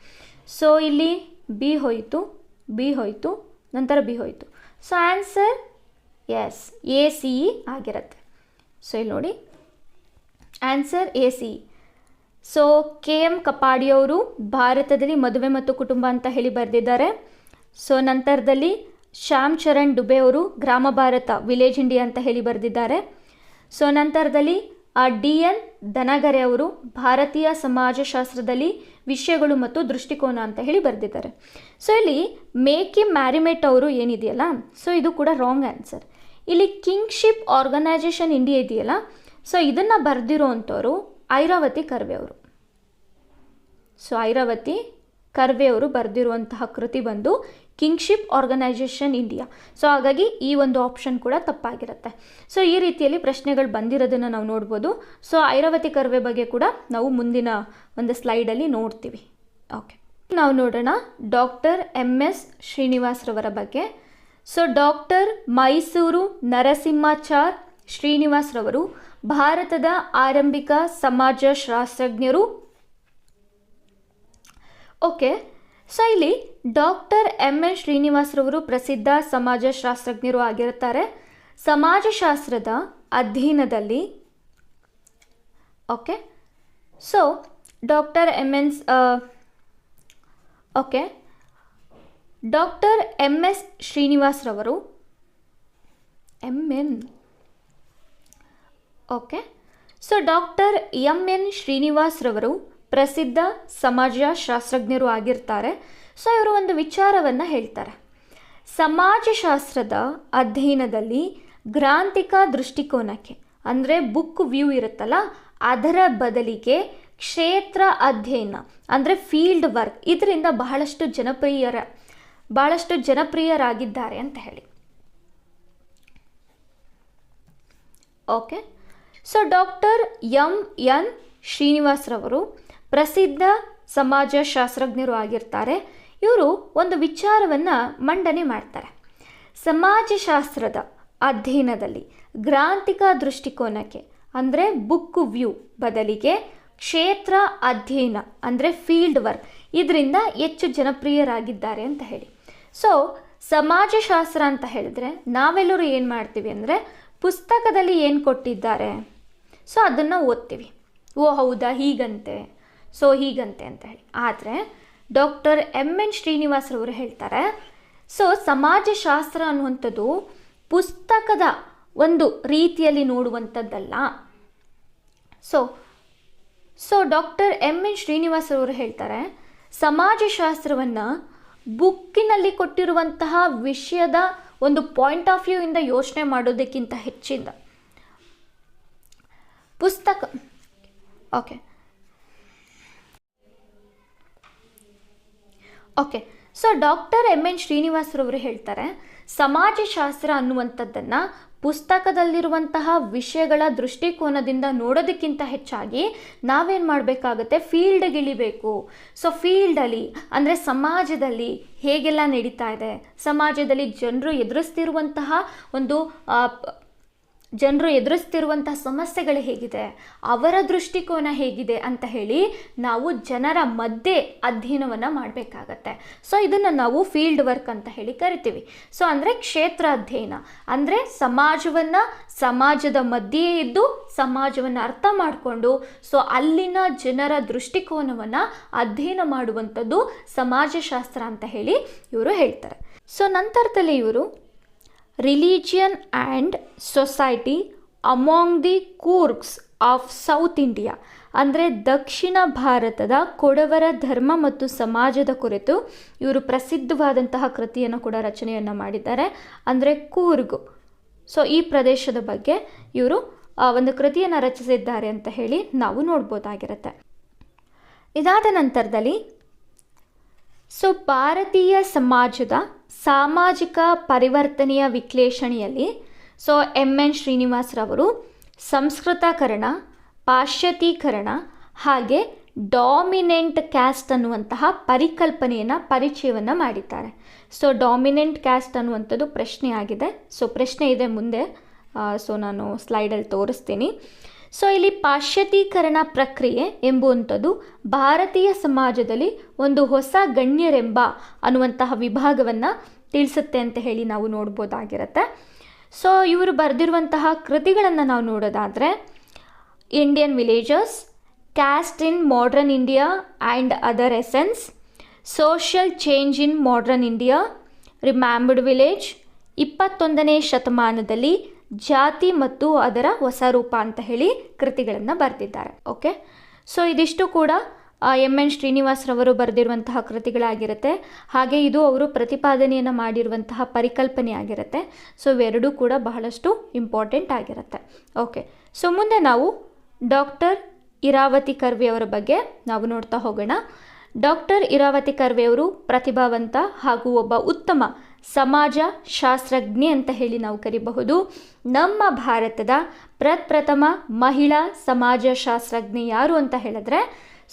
ಸೊ ಇಲ್ಲಿ ಬಿ ಹೋಯಿತು, ನಂತರ ಬಿ ಹೋಯಿತು. ಸೊ ಆನ್ಸರ್ ಎಸ್ ACE ಆಗಿರುತ್ತೆ. ಸೊ ಇಲ್ಲಿ ನೋಡಿ ಆನ್ಸರ್ ACE. ಸೊ KM ಕಪಾಡಿಯವರು ಭಾರತದಲ್ಲಿ ಮದುವೆ ಮತ್ತು ಕುಟುಂಬ ಅಂತ ಹೇಳಿ ಬರೆದಿದ್ದಾರೆ. ಸೊ ನಂತರದಲ್ಲಿ ಶ್ಯಾಮ್ ಚರಣ್ ಡುಬೆ ಅವರು ಗ್ರಾಮ ಭಾರತ ವಿಲೇಜ್ ಇಂಡಿಯಾ ಅಂತ ಹೇಳಿ ಬರೆದಿದ್ದಾರೆ. ಸೊ ನಂತರದಲ್ಲಿ DN ದನಗರೆ ಅವರು ಭಾರತೀಯ ಸಮಾಜಶಾಸ್ತ್ರದಲ್ಲಿ ವಿಷಯಗಳು ಮತ್ತು ದೃಷ್ಟಿಕೋನ ಅಂತ ಹೇಳಿ ಬರೆದಿದ್ದಾರೆ. ಸೊ ಇಲ್ಲಿ ಮೇಕಿ ಮ್ಯಾರಿಮೆಟ್ ಅವರು ಏನಿದೆಯಲ್ಲ, ಸೊ ಇದು ಕೂಡ ರಾಂಗ್ ಆನ್ಸರ್. ಇಲ್ಲಿ ಕಿಂಗ್ಶಿಪ್ ಆರ್ಗನೈಜೇಷನ್ ಇಂಡಿಯಾ ಇದೆಯಲ್ಲ, ಸೊ ಇದನ್ನು ಬರೆದಿರೋವಂಥವ್ರು ಐರಾವತಿ ಕರ್ವೆ ಅವರು. ಸೊ ಐರಾವತಿ ಕರ್ವೆ ಅವರು ಬರೆದಿರುವಂತಹ ಕೃತಿ ಬಂದು ಕಿಂಗ್ಶಿಪ್ ಆರ್ಗನೈಜೇಷನ್ ಇಂಡಿಯಾ. ಸೊ ಹಾಗಾಗಿ ಈ ಒಂದು ಆಪ್ಷನ್ ಕೂಡ ತಪ್ಪಾಗಿರುತ್ತೆ. ಸೊ ಈ ರೀತಿಯಲ್ಲಿ ಪ್ರಶ್ನೆಗಳು ಬಂದಿರೋದನ್ನು ನಾವು ನೋಡ್ಬೋದು. ಸೊ ಐರಾವತಿ ಕರ್ವೆ ಬಗ್ಗೆ ಕೂಡ ನಾವು ಮುಂದಿನ ಒಂದು ಸ್ಲೈಡಲ್ಲಿ ನೋಡ್ತೀವಿ. ಓಕೆ, ನಾವು ನೋಡೋಣ ಡಾಕ್ಟರ್ MS ಶ್ರೀನಿವಾಸ್ರವರ ಬಗ್ಗೆ. ಸೊ ಡಾಕ್ಟರ್ ಮೈಸೂರು ನರಸಿಂಹಾಚಾರ್ ಶ್ರೀನಿವಾಸ್ರವರು ಭಾರತದ ಆರಂಭಿಕ ಸಮಾಜಶಾಸ್ತ್ರಜ್ಞರು. ಓಕೆ, ಸೊ ಇಲ್ಲಿ ಡಾಕ್ಟರ್ MS ಶ್ರೀನಿವಾಸ್ರವರು ಪ್ರಸಿದ್ಧ ಸಮಾಜಶಾಸ್ತ್ರಜ್ಞರು ಆಗಿರುತ್ತಾರೆ. ಸಮಾಜಶಾಸ್ತ್ರದ ಅಧ್ಯಯನದಲ್ಲಿ ಓಕೆ, ಸೊ ಡಾಕ್ಟರ್ MS ಶ್ರೀನಿವಾಸ್ರವರು ಓಕೆ, ಸೊ ಡಾಕ್ಟರ್ MN ಶ್ರೀನಿವಾಸ್ರವರು ಪ್ರಸಿದ್ಧ ಸಮಾಜಶಾಸ್ತ್ರಜ್ಞರು ಆಗಿರ್ತಾರೆ. ಸೊ ಇವರು ಒಂದು ವಿಚಾರವನ್ನು ಹೇಳ್ತಾರೆ. ಸಮಾಜಶಾಸ್ತ್ರದ ಅಧ್ಯಯನದಲ್ಲಿ ಗ್ರಾಂಥಿಕ ದೃಷ್ಟಿಕೋನಕ್ಕೆ ಅಂದರೆ ಬುಕ್ ವ್ಯೂ ಇರುತ್ತಲ್ಲ, ಅದರ ಬದಲಿಗೆ ಕ್ಷೇತ್ರ ಅಧ್ಯಯನ ಅಂದರೆ ಫೀಲ್ಡ್ ವರ್ಕ್ ಇದರಿಂದ ಬಹಳಷ್ಟು ಜನಪ್ರಿಯರಾಗಿದ್ದಾರೆ ಅಂತ ಹೇಳಿ. ಓಕೆ, ಸೊ ಡಾಕ್ಟರ್ MN ಶ್ರೀನಿವಾಸ್ರವರು ಪ್ರಸಿದ್ಧ ಸಮಾಜಶಾಸ್ತ್ರಜ್ಞರು ಆಗಿರ್ತಾರೆ. ಇವರು ಒಂದು ವಿಚಾರವನ್ನು ಮಂಡನೆ ಮಾಡ್ತಾರೆ. ಸಮಾಜಶಾಸ್ತ್ರದ ಅಧ್ಯಯನದಲ್ಲಿ ಗ್ರಾಂಥಿಕ ದೃಷ್ಟಿಕೋನಕ್ಕೆ ಅಂದರೆ ಬುಕ್ ವ್ಯೂ ಬದಲಿಗೆ ಕ್ಷೇತ್ರ ಅಧ್ಯಯನ ಅಂದರೆ ಫೀಲ್ಡ್ ವರ್ಕ್ ಇದರಿಂದ ಹೆಚ್ಚು ಜನಪ್ರಿಯರಾಗಿದ್ದಾರೆ ಅಂತ ಹೇಳಿ. ಸೊ ಸಮಾಜಶಾಸ್ತ್ರ ಅಂತ ಹೇಳಿದ್ರೆ ನಾವೆಲ್ಲರೂ ಏನು ಮಾಡ್ತೀವಿ ಅಂದರೆ ಪುಸ್ತಕದಲ್ಲಿ ಏನು ಕೊಟ್ಟಿದ್ದಾರೆ ಸೊ ಅದನ್ನು ಓದ್ತೀವಿ. ಓ ಹೌದಾ, ಹೀಗಂತೆ, ಸೊ ಹೀಗಂತೆ ಅಂತ ಹೇಳಿ. ಆದರೆ ಡಾಕ್ಟರ್ MN ಶ್ರೀನಿವಾಸ್ರವರು ಹೇಳ್ತಾರೆ, ಸೊ ಸಮಾಜಶಾಸ್ತ್ರ ಅನ್ನುವಂಥದ್ದು ಪುಸ್ತಕದ ಒಂದು ರೀತಿಯಲ್ಲಿ ನೋಡುವಂಥದ್ದಲ್ಲ. ಸೊ ಡಾಕ್ಟರ್ MN ಶ್ರೀನಿವಾಸ್ರವರು ಹೇಳ್ತಾರೆ, ಸಮಾಜಶಾಸ್ತ್ರವನ್ನು ಬುಕ್ಕಿನಲ್ಲಿ ಕೊಟ್ಟಿರುವಂತಹ ವಿಷಯದ ಒಂದು ಪಾಯಿಂಟ್ ಆಫ್ ವ್ಯೂ ಇಂದ ಯೋಚನೆ ಮಾಡೋದಕ್ಕಿಂತ ಹೆಚ್ಚಿಂದ ಪುಸ್ತಕ ಓಕೆ, ಸೊ ಡಾಕ್ಟರ್ MN ಶ್ರೀನಿವಾಸ್ರವರು ಹೇಳ್ತಾರೆ, ಸಮಾಜಶಾಸ್ತ್ರ ಅನ್ನುವಂಥದ್ದನ್ನು ಪುಸ್ತಕದಲ್ಲಿರುವಂತಹ ವಿಷಯಗಳ ದೃಷ್ಟಿಕೋನದಿಂದ ನೋಡೋದಕ್ಕಿಂತ ಹೆಚ್ಚಾಗಿ ನಾವೇನು ಮಾಡಬೇಕಾಗತ್ತೆ, ಫೀಲ್ಡ್ಗೆ ಇಳಿಬೇಕು. ಸೊ ಫೀಲ್ಡಲ್ಲಿ ಅಂದರೆ ಸಮಾಜದಲ್ಲಿ ಹೇಗೆಲ್ಲ ನಡೀತಾ ಇದೆ, ಸಮಾಜದಲ್ಲಿ ಜನರು ಎದುರಿಸ್ತಿರುವಂತಹ ಸಮಸ್ಯೆಗಳು ಹೇಗಿದೆ, ಅವರ ದೃಷ್ಟಿಕೋನ ಹೇಗಿದೆ ಅಂತ ಹೇಳಿ ನಾವು ಜನರ ಮಧ್ಯೆ ಅಧ್ಯಯನವನ್ನು ಮಾಡಬೇಕಾಗತ್ತೆ. ಸೊ ಇದನ್ನು ನಾವು ಫೀಲ್ಡ್ ವರ್ಕ್ ಅಂತ ಹೇಳಿ ಕರಿತೀವಿ. ಸೊ ಅಂದರೆ ಕ್ಷೇತ್ರ ಅಧ್ಯಯನ ಅಂದರೆ ಸಮಾಜದ ಮಧ್ಯೆ ಇದ್ದು ಸಮಾಜವನ್ನು ಅರ್ಥ ಮಾಡಿಕೊಂಡು ಸೊ ಅಲ್ಲಿನ ಜನರ ದೃಷ್ಟಿಕೋನವನ್ನು ಅಧ್ಯಯನ ಮಾಡುವಂಥದ್ದು ಸಮಾಜಶಾಸ್ತ್ರ ಅಂತ ಹೇಳಿ ಇವರು ಹೇಳ್ತಾರೆ. ಸೊ ನಂತರದಲ್ಲಿ ಇವರು religion and society among the Coorgs of South India ಅಂದರೆ ದಕ್ಷಿಣ ಭಾರತದ ಕೊಡವರ ಧರ್ಮ ಮತ್ತು ಸಮಾಜದ ಕುರಿತು ಇವರು ಪ್ರಸಿದ್ಧವಾದಂತಹ ಕೃತಿಯನ್ನು ಕೂಡ ರಚನೆಯನ್ನು ಮಾಡಿದ್ದಾರೆ. ಅಂದರೆ ಕೂರ್ಗ್, ಸೊ ಈ ಪ್ರದೇಶದ ಬಗ್ಗೆ ಇವರು ಒಂದು ಕೃತಿಯನ್ನು ರಚಿಸಿದ್ದಾರೆ ಅಂತ ಹೇಳಿ ನಾವು ನೋಡ್ಬೋದಾಗಿರುತ್ತೆ. ಇದಾದ ನಂತರದಲ್ಲಿ ಸೊ ಭಾರತೀಯ ಸಮಾಜದ ಸಾಮಾಜಿಕ ಪರಿವರ್ತನೆಯ ವಿಶ್ಲೇಷಣೆಯಲ್ಲಿ ಸೊ MN ಶ್ರೀನಿವಾಸ್ರವರು ಸಂಸ್ಕೃತಕರಣ, ಪಾಶ್ಚಾತ್ಯೀಕರಣ ಹಾಗೆ ಡಾಮಿನೆಂಟ್ ಕ್ಯಾಸ್ಟ್ ಅನ್ನುವಂತಹ ಪರಿಚಯವನ್ನು ಮಾಡಿದ್ದಾರೆ. ಸೊ ಡಾಮಿನೆಂಟ್ ಕ್ಯಾಸ್ಟ್ ಅನ್ನುವಂಥದ್ದು ಪ್ರಶ್ನೆ ಆಗಿದೆ. ಸೊ ಪ್ರಶ್ನೆ ಇದೆ ಮುಂದೆ, ಸೊ ನಾನು ಸ್ಲೈಡಲ್ಲಿ ತೋರಿಸ್ತೀನಿ. ಸೊ ಇಲ್ಲಿ ಪಾಶ್ಚಾತ್ಯೀಕರಣ ಪ್ರಕ್ರಿಯೆ ಎಂಬುವಂಥದ್ದು ಭಾರತೀಯ ಸಮಾಜದಲ್ಲಿ ಒಂದು ಹೊಸ ಗಣ್ಯರೆಂಬ ಅನ್ನುವಂತಹ ವಿಭಾಗವನ್ನು ತಿಳಿಸುತ್ತೆ ಅಂತ ಹೇಳಿ ನಾವು ನೋಡ್ಬೋದಾಗಿರುತ್ತೆ. ಸೊ ಇವರು ಬರೆದಿರುವಂತಹ ಕೃತಿಗಳನ್ನು ನಾವು ನೋಡೋದಾದರೆ Indian villages, caste in modern India and other essence, social change in modern India, remembered village, 21ನೇ ಶತಮಾನದಲ್ಲಿ ಜಾತಿ ಮತ್ತು ಅದರ ಹೊಸ ರೂಪ ಅಂತ ಹೇಳಿ ಕೃತಿಗಳನ್ನು ಬರೆದಿದ್ದಾರೆ. ಓಕೆ, ಸೊ ಇದಿಷ್ಟು ಕೂಡ ಎನ್ ಶ್ರೀನಿವಾಸರವರು ಬರೆದಿರುವಂತಹ ಕೃತಿಗಳಾಗಿರುತ್ತೆ. ಹಾಗೆ ಇದು ಅವರು ಪ್ರತಿಪಾದನೆಯನ್ನು ಮಾಡಿರುವಂತಹ ಪರಿಕಲ್ಪನೆ ಆಗಿರುತ್ತೆ. ಸೊ ಇವೆರಡೂ ಕೂಡ ಬಹಳಷ್ಟು ಇಂಪಾರ್ಟೆಂಟ್ ಆಗಿರುತ್ತೆ. ಓಕೆ, ಸೊ ಮುಂದೆ ನಾವು ಡಾಕ್ಟರ್ ಇರಾವತಿ ಕರ್ವೆ ಅವರ ಬಗ್ಗೆ ನಾವು ನೋಡ್ತಾ ಹೋಗೋಣ. ಡಾಕ್ಟರ್ ಇರಾವತಿ ಕರ್ವೆ ಅವರು ಪ್ರತಿಭಾವಂತ ಹಾಗೂ ಒಬ್ಬ ಉತ್ತಮ ಸಮಾಜ ಶಾಸ್ತ್ರಜ್ಞೆ ಅಂತ ಹೇಳಿ ನಾವು ಕರಿಬಹುದು. ನಮ್ಮ ಭಾರತದ ಪ್ರಪ್ರಥಮ ಮಹಿಳಾ ಸಮಾಜಶಾಸ್ತ್ರಜ್ಞೆ ಯಾರು ಅಂತ ಹೇಳಿದ್ರೆ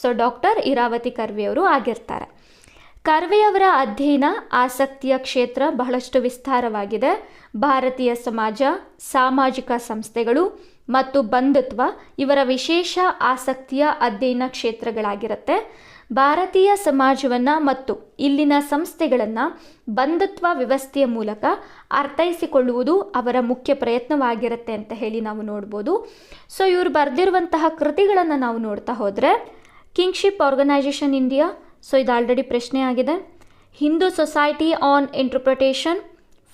ಸೊ ಡಾಕ್ಟರ್ ಇರಾವತಿ ಕರ್ವೆಯವರು ಆಗಿರ್ತಾರೆ. ಕರ್ವೆಯವರ ಅಧ್ಯಯನ ಆಸಕ್ತಿಯ ಕ್ಷೇತ್ರ ಬಹಳಷ್ಟು ವಿಸ್ತಾರವಾಗಿದೆ. ಭಾರತೀಯ ಸಮಾಜ, ಸಾಮಾಜಿಕ ಸಂಸ್ಥೆಗಳು ಮತ್ತು ಬಂಧುತ್ವ ಇವರ ವಿಶೇಷ ಆಸಕ್ತಿಯ ಅಧ್ಯಯನ ಕ್ಷೇತ್ರಗಳಾಗಿರುತ್ತೆ. ಭಾರತೀಯ ಸಮಾಜವನ್ನು ಮತ್ತು ಇಲ್ಲಿನ ಸಂಸ್ಥೆಗಳನ್ನು ಬಂಧುತ್ವ ವ್ಯವಸ್ಥೆಯ ಮೂಲಕ ಅರ್ಥೈಸಿಕೊಳ್ಳುವುದು ಅವರ ಮುಖ್ಯ ಪ್ರಯತ್ನವಾಗಿರುತ್ತೆ ಅಂತ ಹೇಳಿ ನಾವು ನೋಡ್ಬೋದು. ಸೊ ಇವರು ಬರೆದಿರುವಂತಹ ಕೃತಿಗಳನ್ನು ನಾವು ನೋಡ್ತಾ ಹೋದರೆ ಕಿಂಗ್ಶಿಪ್ ಆರ್ಗನೈಜೇಷನ್ ಇಂಡಿಯಾ, ಸೊ ಇದು ಆಲ್ರೆಡಿ ಪ್ರಶ್ನೆ ಆಗಿದೆ. Hindu society on interpretation,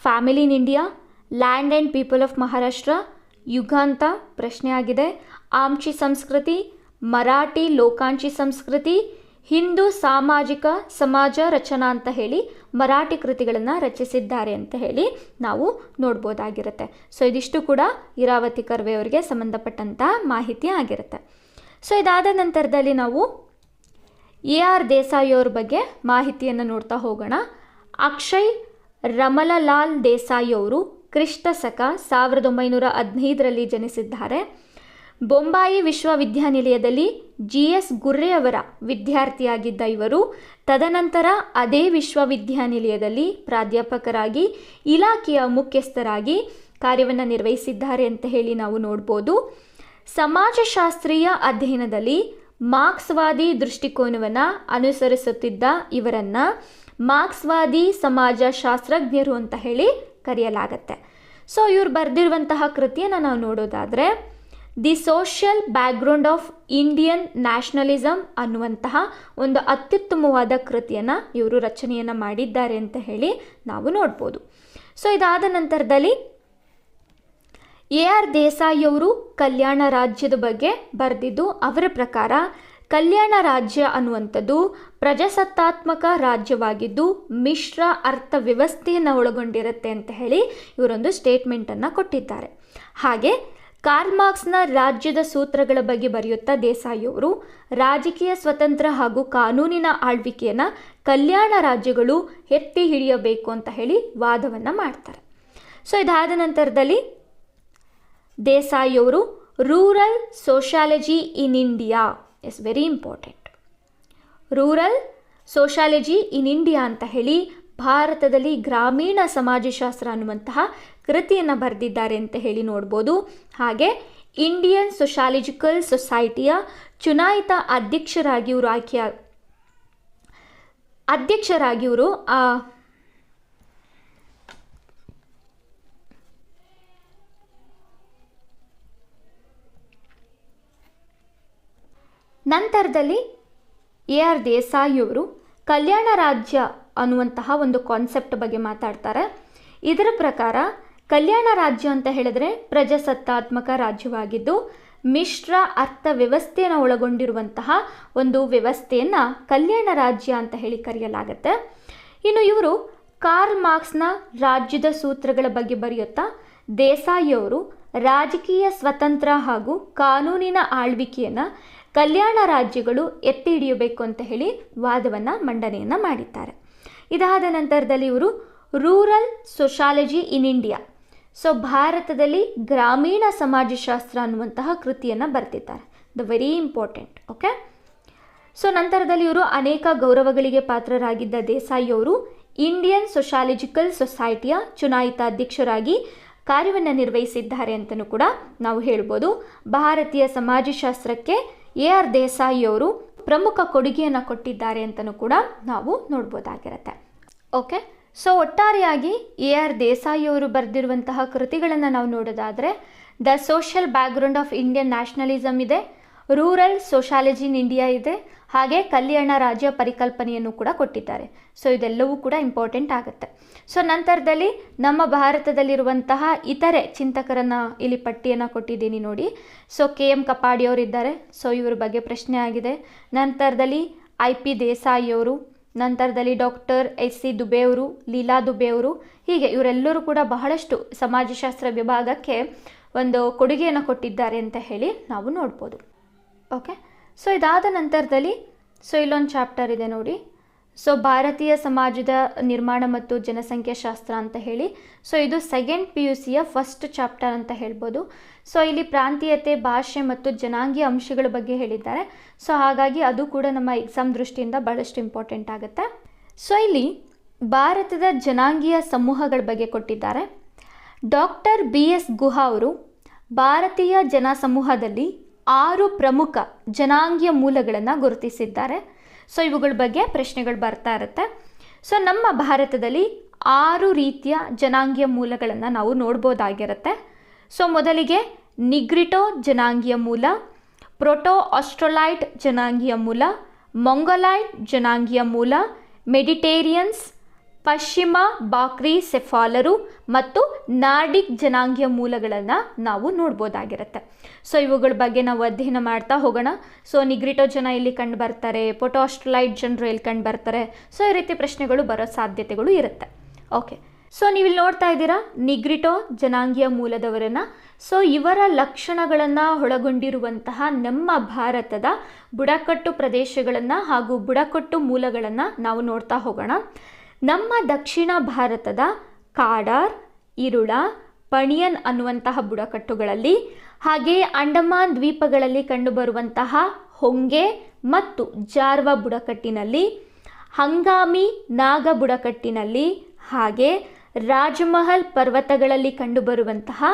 family in India, land and people of Maharashtra, Yuganta ಪ್ರಶ್ನೆ ಆಗಿದೆ. ಆಮ್ಚಿ ಸಂಸ್ಕೃತಿ, ಮರಾಠಿ ಲೋಕಾಂಚಿ ಸಂಸ್ಕೃತಿ, ಹಿಂದೂ ಸಾಮಾಜಿಕ ಸಮಾಜ ರಚನಾ ಅಂತ ಹೇಳಿ ಮರಾಠಿ ಕೃತಿಗಳನ್ನು ರಚಿಸಿದ್ದಾರೆ ಅಂತ ಹೇಳಿ ನಾವು ನೋಡ್ಬೋದಾಗಿರುತ್ತೆ. ಸೊ ಇದಿಷ್ಟು ಕೂಡ ಇರಾವತಿ ಕರ್ವೆ ಅವರಿಗೆ ಸಂಬಂಧಪಟ್ಟಂಥ ಮಾಹಿತಿ ಆಗಿರುತ್ತೆ. ಸೊ ಇದಾದ ನಂತರದಲ್ಲಿ ನಾವು AR ದೇಸಾಯಿ ಅವ್ರ ಬಗ್ಗೆ ಮಾಹಿತಿಯನ್ನು ನೋಡ್ತಾ ಹೋಗೋಣ. ಅಕ್ಷಯ್ ರಮಲಲಾಲ್ ದೇಸಾಯಿ ಅವರು ಕ್ರಿಸ್ತ ಶಕ 1915ರಲ್ಲಿ ಜನಿಸಿದ್ದಾರೆ. ಬೊಂಬಾಯಿ ವಿಶ್ವವಿದ್ಯಾನಿಲಯದಲ್ಲಿ GS ಗುರ್ರೆ ಅವರ ವಿದ್ಯಾರ್ಥಿಯಾಗಿದ್ದ ಇವರು ತದನಂತರ ಅದೇ ವಿಶ್ವವಿದ್ಯಾನಿಲಯದಲ್ಲಿ ಪ್ರಾಧ್ಯಾಪಕರಾಗಿ ಇಲಾಖೆಯ ಮುಖ್ಯಸ್ಥರಾಗಿ ಕಾರ್ಯವನ್ನು ನಿರ್ವಹಿಸಿದ್ದಾರೆ ಅಂತ ಹೇಳಿ ನಾವು ನೋಡ್ಬೋದು. ಸಮಾಜಶಾಸ್ತ್ರೀಯ ಅಧ್ಯಯನದಲ್ಲಿ ಮಾರ್ಕ್ಸ್ವಾದಿ ದೃಷ್ಟಿಕೋನವನ್ನು ಅನುಸರಿಸುತ್ತಿದ್ದ ಇವರನ್ನು ಮಾರ್ಕ್ಸ್ವಾದಿ ಸಮಾಜಶಾಸ್ತ್ರಜ್ಞರು ಅಂತ ಹೇಳಿ ಕರೆಯಲಾಗತ್ತೆ. ಸೊ ಇವರು ಬರೆದಿರುವಂತಹ ಕೃತಿಯನ್ನು ನಾವು ನೋಡೋದಾದರೆ the social background of Indian nationalism ಅನ್ನುವಂತಹ ಒಂದು ಅತ್ಯುತ್ತಮವಾದ ಕೃತಿಯನ್ನು ಇವರು ರಚನೆಯನ್ನು ಮಾಡಿದ್ದಾರೆ ಅಂತ ಹೇಳಿ ನಾವು ನೋಡ್ಬೋದು. ಸೊ ಇದಾದ ನಂತರದಲ್ಲಿ AR ದೇಸಾಯಿ ಅವರು ಕಲ್ಯಾಣ ರಾಜ್ಯದ ಬಗ್ಗೆ ಬರೆದಿದ್ದು, ಅವರ ಪ್ರಕಾರ ಕಲ್ಯಾಣ ರಾಜ್ಯ ಅನ್ನುವಂಥದ್ದು ಪ್ರಜಾಸತ್ತಾತ್ಮಕ ರಾಜ್ಯವಾಗಿದ್ದು ಮಿಶ್ರ ಅರ್ಥ ವ್ಯವಸ್ಥೆಯನ್ನು ಒಳಗೊಂಡಿರುತ್ತೆ ಅಂತ ಹೇಳಿ ಇವರೊಂದು ಸ್ಟೇಟ್ಮೆಂಟನ್ನು ಕೊಟ್ಟಿದ್ದಾರೆ. ಹಾಗೆ ಕಾರ್ಲ್ ಮಾರ್ಕ್ಸ್ನ ರಾಜ್ಯದ ಸೂತ್ರಗಳ ಬಗ್ಗೆ ಬರೆಯುತ್ತಾ ದೇಸಾಯಿಯವರು ರಾಜಕೀಯ ಸ್ವತಂತ್ರ ಹಾಗೂ ಕಾನೂನಿನ ಆಳ್ವಿಕೆಯನ್ನು ಕಲ್ಯಾಣ ರಾಜ್ಯಗಳು ಎತ್ತಿ ಹಿಡಿಯಬೇಕು ಅಂತ ಹೇಳಿ ವಾದವನ್ನು ಮಾಡ್ತಾರೆ. ಸೊ ಇದಾದ ನಂತರದಲ್ಲಿ ದೇಸಾಯಿಯವರು rural sociology in India is very important. Rural sociology in India ಅಂತ ಹೇಳಿ ಭಾರತದಲ್ಲಿ ಗ್ರಾಮೀಣ ಸಮಾಜಶಾಸ್ತ್ರ ಅನ್ನುವಂತಹ ಕೃತಿಯನ್ನು ಬರೆದಿದ್ದಾರೆ ಅಂತ ಹೇಳಿ ನೋಡ್ಬೋದು. ಹಾಗೆ ಇಂಡಿಯನ್ ಸೋಷಾಲಜಿಕಲ್ ಸೊಸೈಟಿಯ ಚುನಾಯಿತ ಅಧ್ಯಕ್ಷರಾಗಿ ಇವರು ನಂತರದಲ್ಲಿ AR ದೇಸಾಯಿಯವರು ಕಲ್ಯಾಣ ರಾಜ್ಯ ಅನ್ನುವಂತಹ ಒಂದು ಕಾನ್ಸೆಪ್ಟ್ ಬಗ್ಗೆ ಮಾತಾಡ್ತಾರೆ. ಇದರ ಪ್ರಕಾರ ಕಲ್ಯಾಣ ರಾಜ್ಯ ಅಂತ ಹೇಳಿದ್ರೆ ಪ್ರಜಾಸತ್ತಾತ್ಮಕ ರಾಜ್ಯವಾಗಿದ್ದು ಮಿಶ್ರ ಅರ್ಥ ವ್ಯವಸ್ಥೆಯನ್ನು ಒಳಗೊಂಡಿರುವಂತಹ ಒಂದು ವ್ಯವಸ್ಥೆಯನ್ನು ಕಲ್ಯಾಣ ರಾಜ್ಯ ಅಂತ ಹೇಳಿ ಕರೆಯಲಾಗುತ್ತೆ. ಇನ್ನು ಇವರು ಕಾರ್ಲ್ ಮಾರ್ಕ್ಸ್ನ ರಾಜ್ಯದ ಸೂತ್ರಗಳ ಬಗ್ಗೆ ಬರೆಯುತ್ತಾ ದೇಸಾಯಿಯವರು ರಾಜಕೀಯ ಸ್ವತಂತ್ರ ಹಾಗೂ ಕಾನೂನಿನ ಆಳ್ವಿಕೆಯನ್ನು ಕಲ್ಯಾಣ ರಾಜ್ಯಗಳು ಎತ್ತಿ ಹಿಡಿಯಬೇಕು ಅಂತ ಹೇಳಿ ವಾದವನ್ನು ಮಂಡನೆಯನ್ನು ಮಾಡಿದ್ದಾರೆ. ಇದಾದ ನಂತರದಲ್ಲಿ ಇವರು rural sociology in India, so ಭಾರತದಲ್ಲಿ ಗ್ರಾಮೀಣ ಸಮಾಜಶಾಸ್ತ್ರ ಅನ್ನುವಂತಹ ಕೃತಿಯನ್ನು ಬರೆದಿದ್ದಾರೆ. The very important. Okay, so ನಂತರದಲ್ಲಿ ಇವರು ಅನೇಕ ಗೌರವಗಳಿಗೆ ಪಾತ್ರರಾಗಿದ್ದ ದೇಸಾಯಿಯವರು ಇಂಡಿಯನ್ ಸೋಷಾಲಜಿಕಲ್ ಸೊಸೈಟಿಯ ಚುನಾಯಿತ ಅಧ್ಯಕ್ಷರಾಗಿ ಕಾರ್ಯವನ್ನು ನಿರ್ವಹಿಸಿದ್ದಾರೆ ಅಂತಲೂ ಕೂಡ ನಾವು ಹೇಳ್ಬೋದು. ಭಾರತೀಯ ಸಮಾಜಶಾಸ್ತ್ರಕ್ಕೆ AR ದೇಸಾಯಿಯವರು ಪ್ರಮುಖ ಕೊಡುಗೆಯನ್ನು ಕೊಟ್ಟಿದ್ದಾರೆ ಅಂತಲೂ ಕೂಡ ನಾವು ನೋಡ್ಬೋದಾಗಿರುತ್ತೆ. ಓಕೆ, ಸೊ ಒಟ್ಟಾರೆಯಾಗಿ AR ದೇಸಾಯಿಯವರು ಬರೆದಿರುವಂತಹ ಕೃತಿಗಳನ್ನು ನಾವು ನೋಡೋದಾದರೆ the social background of Indian nationalism ಇದೆ, ರೂರಲ್ ಸೋಷಾಲಜಿ ಇನ್ ಇಂಡಿಯಾ ಇದೆ, ಹಾಗೆ ಕಲ್ಯಾಣ ರಾಜ್ಯ ಪರಿಕಲ್ಪನೆಯನ್ನು ಕೂಡ ಕೊಟ್ಟಿದ್ದಾರೆ. ಸೊ ಇದೆಲ್ಲವೂ ಕೂಡ ಇಂಪಾರ್ಟೆಂಟ್ ಆಗುತ್ತೆ. ಸೊ ನಂತರದಲ್ಲಿ ನಮ್ಮ ಭಾರತದಲ್ಲಿರುವಂತಹ ಇತರೆ ಚಿಂತಕರನ್ನು ಇಲ್ಲಿ ಪಟ್ಟಿಯನ್ನು ಕೊಟ್ಟಿದ್ದೀನಿ ನೋಡಿ. So KM ಕಪಾಡಿಯವರಿದ್ದಾರೆ. ಸೊ ಇವರ ಬಗ್ಗೆ ಪ್ರಶ್ನೆ ಆಗಿದೆ. ನಂತರದಲ್ಲಿ IP ದೇಸಾಯಿಯವರು, ನಂತರದಲ್ಲಿ ಡಾಕ್ಟರ್ SC ದುಬೆ ಅವರು, ಲೀಲಾ ದುಬೆ ಅವರು, ಹೀಗೆ ಇವರೆಲ್ಲರೂ ಕೂಡ ಬಹಳಷ್ಟು ಸಮಾಜಶಾಸ್ತ್ರ ವಿಭಾಗಕ್ಕೆ ಒಂದು ಕೊಡುಗೆಯನ್ನು ಕೊಟ್ಟಿದ್ದಾರೆ ಅಂತ ಹೇಳಿ ನಾವು ನೋಡ್ಬೋದು. ಓಕೆ, ಸೊ ಇದಾದ ನಂತರದಲ್ಲಿ ಇಲ್ಲೊಂದು ಚಾಪ್ಟರ್ ಇದೆ ನೋಡಿ. ಸೊ ಭಾರತೀಯ ಸಮಾಜದ ನಿರ್ಮಾಣ ಮತ್ತು ಜನಸಂಖ್ಯಾ ಶಾಸ್ತ್ರ ಅಂತ ಹೇಳಿ. ಸೊ ಇದು ಸೆಕೆಂಡ್ PUCಯ ಫಸ್ಟ್ ಚಾಪ್ಟರ್ ಅಂತ ಹೇಳ್ಬೋದು. ಸೊ ಇಲ್ಲಿ ಪ್ರಾಂತೀಯತೆ, ಭಾಷೆ ಮತ್ತು ಜನಾಂಗೀಯ ಅಂಶಗಳ ಬಗ್ಗೆ ಹೇಳಿದ್ದಾರೆ. ಸೊ ಹಾಗಾಗಿ ಅದು ಕೂಡ ನಮ್ಮ ಎಕ್ಸಾಮ್ ದೃಷ್ಟಿಯಿಂದ ಬಹಳಷ್ಟು ಇಂಪಾರ್ಟೆಂಟ್ ಆಗುತ್ತೆ. ಸೊ ಇಲ್ಲಿ ಭಾರತದ ಜನಾಂಗೀಯ ಸಮೂಹಗಳ ಬಗ್ಗೆ ಕೊಟ್ಟಿದ್ದಾರೆ. ಡಾಕ್ಟರ್ BS ಗುಹಾ ಅವರು ಭಾರತೀಯ ಜನಸಮೂಹದಲ್ಲಿ 6 ಪ್ರಮುಖ ಜನಾಂಗೀಯ ಮೂಲಗಳನ್ನು ಗುರುತಿಸಿದ್ದಾರೆ. ಸೊ ಇವುಗಳ ಬಗ್ಗೆ ಪ್ರಶ್ನೆಗಳು ಬರ್ತಾ ಇರುತ್ತೆ. ಸೊ ನಮ್ಮ ಭಾರತದಲ್ಲಿ 6 ರೀತಿಯ ಜನಾಂಗೀಯ ಮೂಲಗಳನ್ನು ನಾವು ನೋಡ್ಬೋದಾಗಿರುತ್ತೆ. ಸೊ ಮೊದಲಿಗೆ ನಿಗ್ರಿಟೋ ಜನಾಂಗೀಯ ಮೂಲ, ಪ್ರೋಟೋ ಆಸ್ಟ್ರೊಲೈಟ್ ಜನಾಂಗೀಯ ಮೂಲ, ಮೊಂಗೊಲೈಡ್ ಜನಾಂಗೀಯ ಮೂಲ, ಮೆಡಿಟೇರಿಯನ್ಸ್, ಪಶ್ಚಿಮ ಬಾಕ್ರಿ ಸೆಫಾಲರು ಮತ್ತು ನಾರ್ಡಿಕ್ ಜನಾಂಗೀಯ ಮೂಲಗಳನ್ನು ನಾವು ನೋಡ್ಬೋದಾಗಿರುತ್ತೆ. ಸೊ ಇವುಗಳ ಬಗ್ಗೆ ನಾವು ಅಧ್ಯಯನ ಮಾಡ್ತಾ ಹೋಗೋಣ. ಸೊ ನಿಗ್ರಿಟೋ ಜನ ಇಲ್ಲಿ ಕಂಡು ಬರ್ತಾರೆ, ಪೊಟೋ ಆಸ್ಟ್ರೊಲೈಟ್ ಜನರು ಇಲ್ಲಿ ಕಂಡು ಬರ್ತಾರೆ. ಸೊ ಈ ರೀತಿ ಪ್ರಶ್ನೆಗಳು ಬರೋ ಸಾಧ್ಯತೆಗಳು ಇರುತ್ತೆ. ಓಕೆ, ಸೊ ನೀವಿಲ್ಲಿ ನೋಡ್ತಾ ಇದ್ದೀರಾ ನಿಗ್ರಿಟೋ ಜನಾಂಗೀಯ ಮೂಲದವರನ್ನು. ಸೊ ಇವರ ಲಕ್ಷಣಗಳನ್ನು ಒಳಗೊಂಡಿರುವಂತಹ ನಮ್ಮ ಭಾರತದ ಬುಡಕಟ್ಟು ಪ್ರದೇಶಗಳನ್ನು ಹಾಗೂ ಬುಡಕಟ್ಟು ಮೂಲಗಳನ್ನು ನಾವು ನೋಡ್ತಾ ಹೋಗೋಣ. ನಮ್ಮ ದಕ್ಷಿಣ ಭಾರತದ ಕಾಡಾರ್, ಇರುಳ, ಪಣಿಯನ್ ಅನ್ನುವಂತಹ ಬುಡಕಟ್ಟುಗಳಲ್ಲಿ, ಹಾಗೆಯೇ ಅಂಡಮಾನ್ ದ್ವೀಪಗಳಲ್ಲಿ ಕಂಡುಬರುವಂತಹ ಹೊಂಗೆ ಮತ್ತು ಜಾರ್ವ ಬುಡಕಟ್ಟಿನಲ್ಲಿ, ಹಂಗಾಮಿ ನಾಗ ಬುಡಕಟ್ಟಿನಲ್ಲಿ, ಹಾಗೆ ರಾಜಮಹಲ್ ಪರ್ವತಗಳಲ್ಲಿ ಕಂಡುಬರುವಂತಹ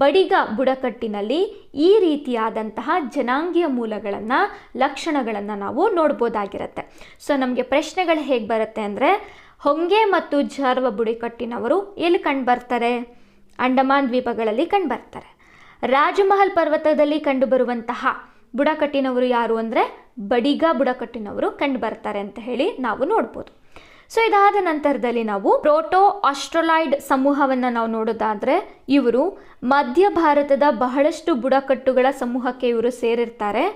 ಬಡಿಗ ಬುಡಕಟ್ಟಿನಲ್ಲಿ ಈ ರೀತಿಯಾದಂತಹ ಜನಾಂಗೀಯ ಮೂಲಗಳನ್ನು, ಲಕ್ಷಣಗಳನ್ನು ನಾವು ನೋಡ್ಬೋದಾಗಿರುತ್ತೆ. ಸೊ ನಮಗೆ ಪ್ರಶ್ನೆಗಳು ಹೇಗೆ ಬರುತ್ತೆ ಅಂದರೆ, ಹೊಂಗೆ ಮತ್ತು ಜಾರ್ವ ಬುಡಕಟ್ಟಿನವರು ಎಲ್ಲಿ ಕಂಡುಬರ್ತಾರೆ? ಅಂಡಮಾನ್ ದ್ವೀಪಗಳಲ್ಲಿ ಕಂಡುಬರ್ತಾರೆ. ರಾಜಮಹಲ್ ಪರ್ವತದಲ್ಲಿ ಕಂಡುಬರುವಂತಹ ಬುಡಕಟ್ಟಿನವರು ಯಾರು ಅಂದರೆ ಬಡಿಗ ಬುಡಕಟ್ಟಿನವರು ಕಂಡುಬರ್ತಾರೆ ಅಂತ ಹೇಳಿ ನಾವು ನೋಡ್ಬೋದು. ಸೊ ಇದಾದ ನಂತರದಲ್ಲಿ ನಾವು ಪ್ರೋಟೋ ಆಸ್ಟ್ರೊಲಾಯ್ಡ್ ಸಮೂಹವನ್ನು ನಾವು ನೋಡೋದಾದರೆ ಇವರು ಮಧ್ಯ ಭಾರತದ ಬಹಳಷ್ಟು ಬುಡಕಟ್ಟುಗಳ ಸಮೂಹಕ್ಕೆ ಇವರು ಸೇರಿರ್ತಾರೆ.